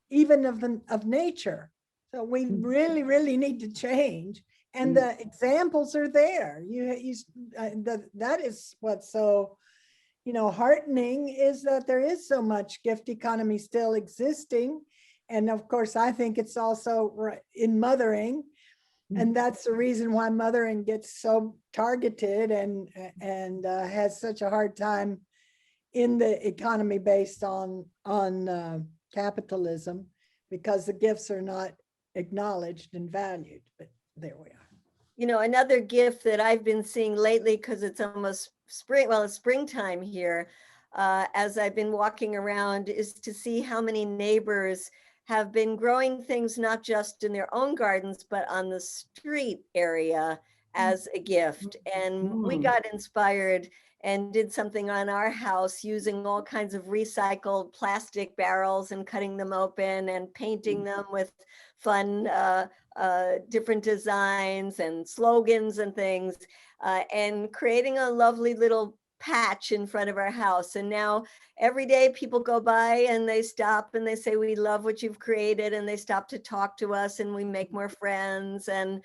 even of nature. So we really need to change, and the examples are there. That is what's so heartening, is that there is so much gift economy still existing. And of course, I think it's also in mothering. And that's the reason why mothering gets so targeted and has such a hard time in the economy based on capitalism, because the gifts are not acknowledged and valued. But there we are. Another gift that I've been seeing lately, because it's almost spring, well, it's springtime here, as I've been walking around, is to see how many neighbors have been growing things not just in their own gardens, but on the street area as a gift. And we got inspired and did something on our house using all kinds of recycled plastic barrels and cutting them open and painting them with fun, different designs and slogans and things, and creating a lovely little patch in front of our house. And now every day people go by and they stop and they say, we love what you've created, and they stop to talk to us, and we make more friends. And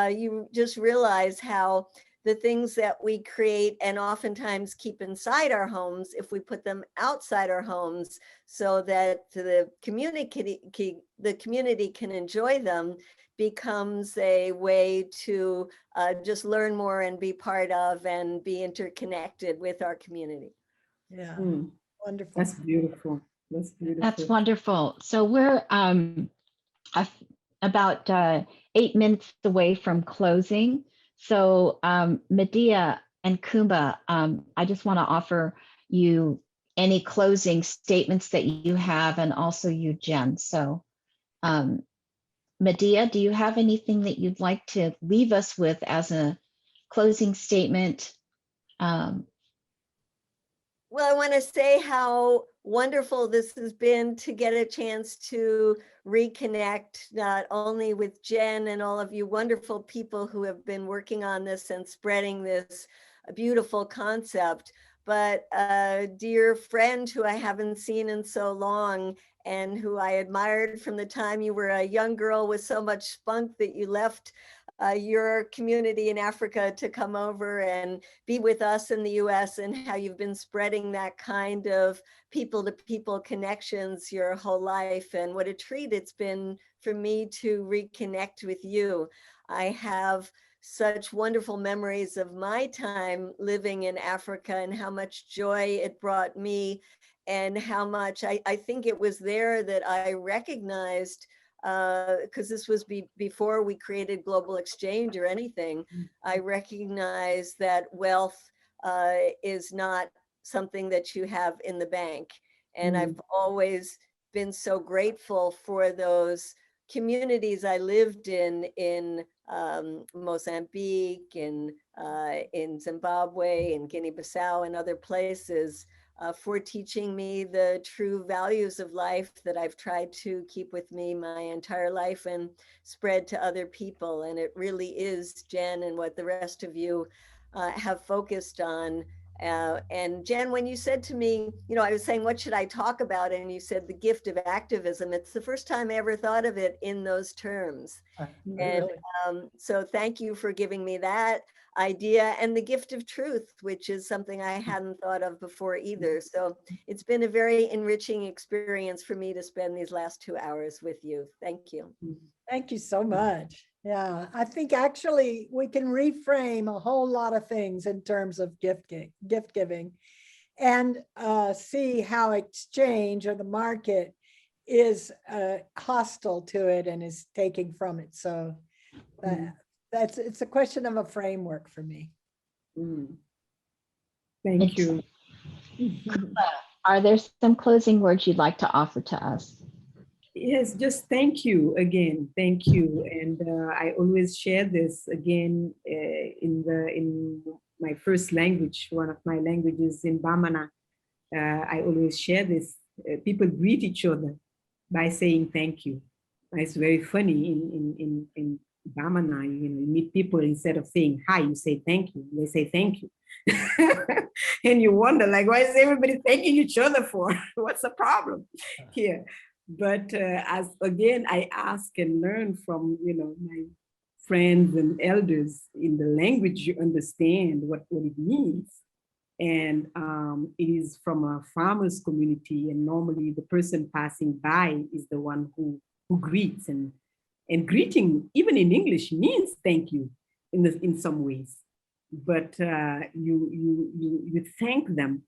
you just realize how the things that we create and oftentimes keep inside our homes, if we put them outside our homes so that the community can enjoy them, becomes a way to just learn more and be part of and be interconnected with our community. Yeah, Mm, wonderful. that's beautiful. That's beautiful. That's wonderful. So we're about 8 minutes away from closing. So Medea and Coumba, I just want to offer you any closing statements that you have, and also you, Jen. So Medea, do you have anything that you'd like to leave us with as a closing statement? Well, I want to say how wonderful this has been to get a chance to reconnect, not only with Jen and all of you wonderful people who have been working on this and spreading this beautiful concept, but a dear friend who I haven't seen in so long and who I admired from the time you were a young girl with so much spunk that you left your community in Africa to come over and be with us in the US, and how you've been spreading that kind of people-to-people connections your whole life. And what a treat it's been for me to reconnect with you. I have such wonderful memories of my time living in Africa and how much joy it brought me, and how much I think it was there that I recognized, because this was before we created global exchange or anything, I recognize that wealth is not something that you have in the bank. And I've always been so grateful for those communities I lived in Mozambique, in Zimbabwe, in Guinea-Bissau, and other places, for teaching me the true values of life that I've tried to keep with me my entire life and spread to other people. And it really is, Jen, and what the rest of you have focused on. And Jen, when you said to me, I was saying, what should I talk about? And you said the gift of activism. It's the first time I ever thought of it in those terms. And so thank you for giving me that idea, and the gift of truth, which is something I hadn't thought of before either. So it's been a very enriching experience for me to spend these last 2 hours with you. Thank you. Thank you so much. Yeah, I think actually we can reframe a whole lot of things in terms of gift giving, and see how exchange or the market is hostile to it and is taking from it. So it's a question of a framework for me. Thank you. Are there some closing words you'd like to offer to us? Yes, just thank you again. Thank you. And I always share this again in my first language, one of my languages in Bamana. I always share this. People greet each other by saying thank you. It's very funny in Bamana, you meet people, instead of saying hi, you say thank you. They say thank you. And you wonder, like, why is everybody thanking each other for? What's the problem here? But as again, I ask and learn from, my friends and elders in the language, you understand what it means. And it is from a farmer's community, and normally the person passing by is the one who greets, and greeting, even in English, means thank you in some ways. But you thank them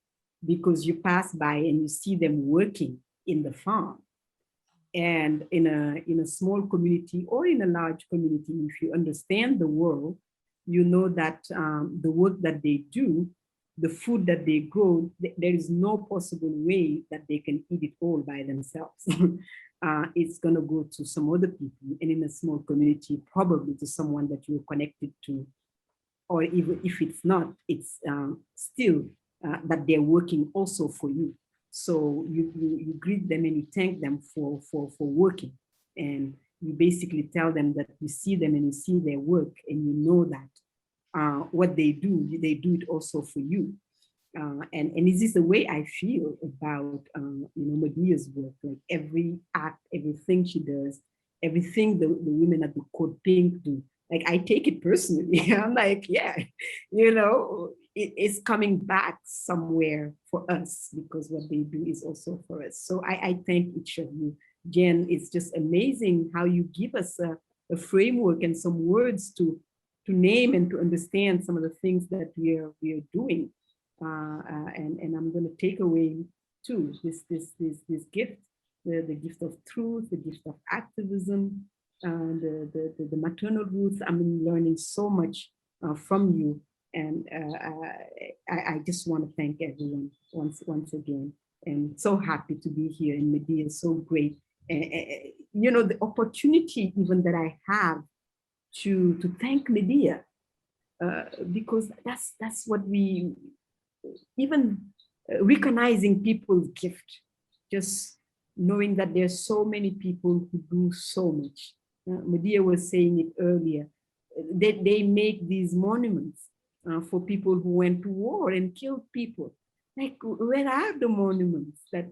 because you pass by and you see them working in the farm. And in a small community or in a large community, if you understand the world, you know that the work that they do, the food that they grow, there is no possible way that they can eat it all by themselves. It's going to go to some other people, and in a small community, probably to someone that you're connected to, or even if it's not, it's still that they're working also for you. So you greet them and you thank them for working, and you basically tell them that you see them and you see their work, and you know that what they do it also for you. And this is the way I feel about Medea's work. Like every act, everything she does, everything the women at the CODEPINK do, Like I take it personally. I'm like, yeah, you know, it's coming back somewhere for us because what they do is also for us. So I thank each of you. Jen, it's just amazing how you give us a framework and some words to name and to understand some of the things that we are doing. And I'm going to take away too this gift, the gift of truth, the gift of activism, the maternal roots. I'm learning so much from you, and I just want to thank everyone once again. And so happy to be here in Medea. So great, you know, the opportunity even that I have to thank Medea, because that's what we even recognizing people's gift, just knowing that there's so many people who do so much. Medea was saying it earlier. They make these monuments for people who went to war and killed people. Like, where are the monuments that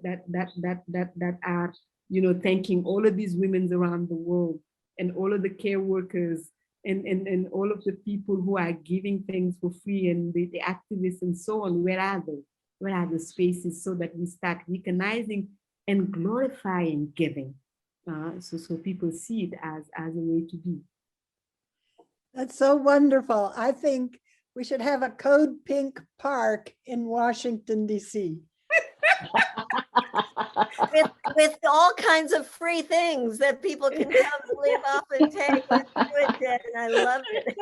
are, you know, thanking all of these women around the world and all of the care workers and all of the people who are giving things for free and the activists and so on? Where are they? Where are the spaces so that we start recognizing and glorifying giving? So people see it as a way to be. That's so wonderful. I think we should have a CODEPINK park in Washington, D.C. with all kinds of free things that people can come live off and take. Let's do it, Jen. I love it.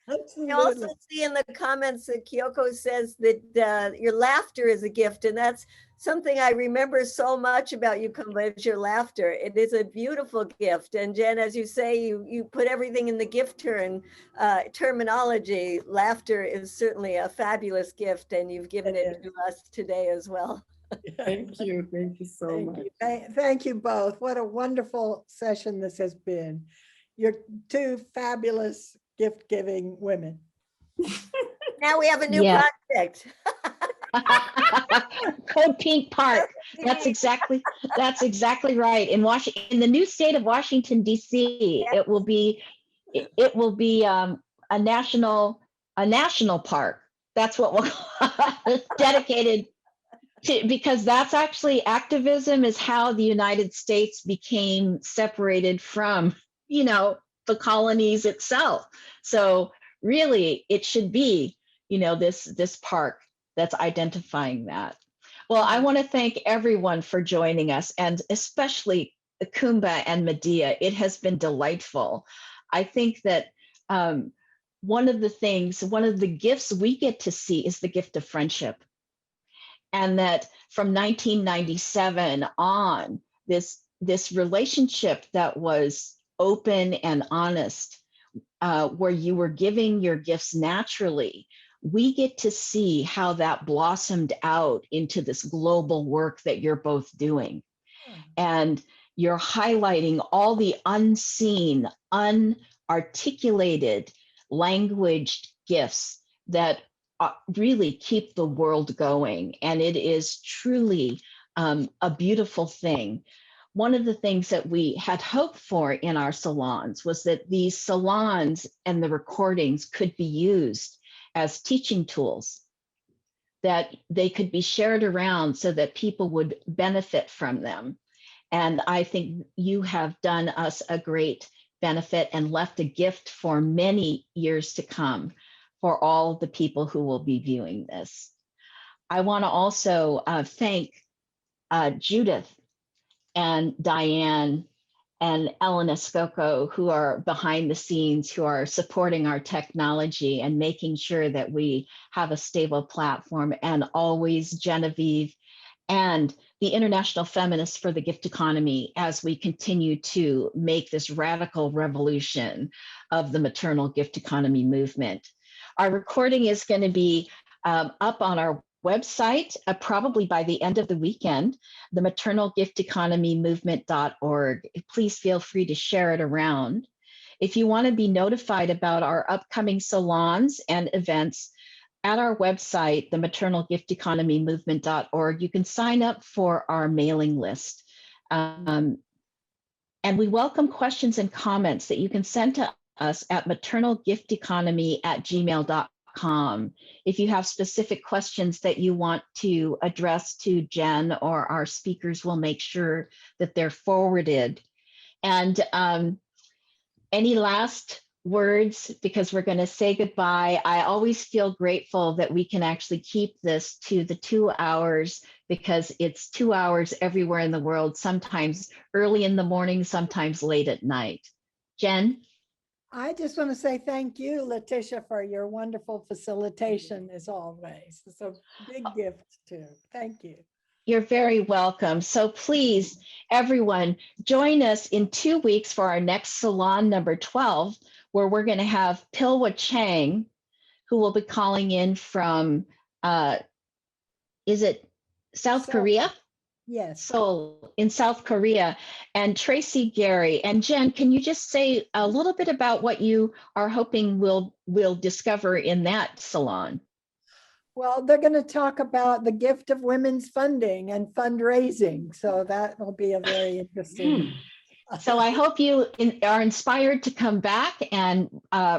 I also see in the comments that Kyoko says that your laughter is a gift, and that's something I remember so much about you, Coumba, is your laughter. It is a beautiful gift. And Jen, as you say, you put everything in the gift terminology. Laughter is certainly a fabulous gift, and you've given it to us today as well. Thank you so much. Thank you both. What a wonderful session this has been. You're two fabulous gift-giving women. Now we have a new project. CODEPINK Park. That's exactly right. In the new state of Washington, D.C., it will be a national park. That's what we'll call it, dedicated to, because that's actually activism is how the United States became separated from, you know, the colonies itself. So really, it should be, you know, this park that's identifying that. Well, I want to thank everyone for joining us, and especially Coumba and Medea. It has been delightful. I think that one of the gifts we get to see is the gift of friendship. And that from 1997 on, this relationship that was open and honest, where you were giving your gifts naturally, we get to see how that blossomed out into this global work that you're both doing. And you're highlighting all the unseen, unarticulated, languaged gifts that really keep the world going. And it is truly a beautiful thing. One of the things that we had hoped for in our salons was that these salons and the recordings could be used as teaching tools, that they could be shared around so that people would benefit from them. And I think you have done us a great benefit and left a gift for many years to come for all the people who will be viewing this. I want to also thank Judith and Diane and Ellen Escoco, who are behind the scenes, who are supporting our technology and making sure that we have a stable platform, and always Genevieve and the International Feminists for the Gift Economy as we continue to make this radical revolution of the maternal gift economy movement. Our recording is going to be up on our website, probably by the end of the weekend, the maternalgifteconomymovement.org. Please feel free to share it around. If you want to be notified about our upcoming salons and events at our website, the maternalgifteconomymovement.org, you can sign up for our mailing list. And we welcome questions and comments that you can send to us at maternalgifteconomy@gmail.com. If you have specific questions that you want to address to Jen or our speakers, we'll make sure that they're forwarded. And any last words, because we're going to say goodbye. I always feel grateful that we can actually keep this to the 2 hours, because it's 2 hours everywhere in the world, sometimes early in the morning, sometimes late at night. Jen? I just want to say thank you, Letitia, for your wonderful facilitation as always. It's a big gift too. Thank you. You're very welcome. So please, everyone, join us in 2 weeks for our next Salon number 12, where we're going to have Pilwa Chang, who will be calling in from, is it South So- Korea? Yes. Seoul in South Korea, and Tracy Gary. And Jen, can you just say a little bit about what you are hoping we'll discover in that salon? Well, they're going to talk about the gift of women's funding and fundraising. So that will be a very interesting. So I hope you are inspired to come back and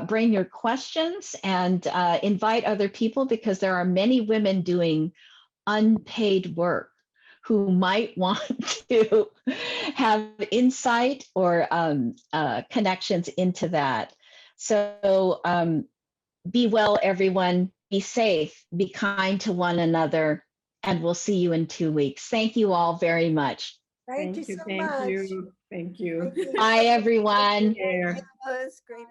bring your questions and invite other people, because there are many women doing unpaid work who might want to have insight or connections into that. So be well, everyone. Be safe, be kind to one another, and we'll see you in 2 weeks. Thank you all very much. Thank you so much. Thank you. Thank you. Bye, everyone. Take care. That was great.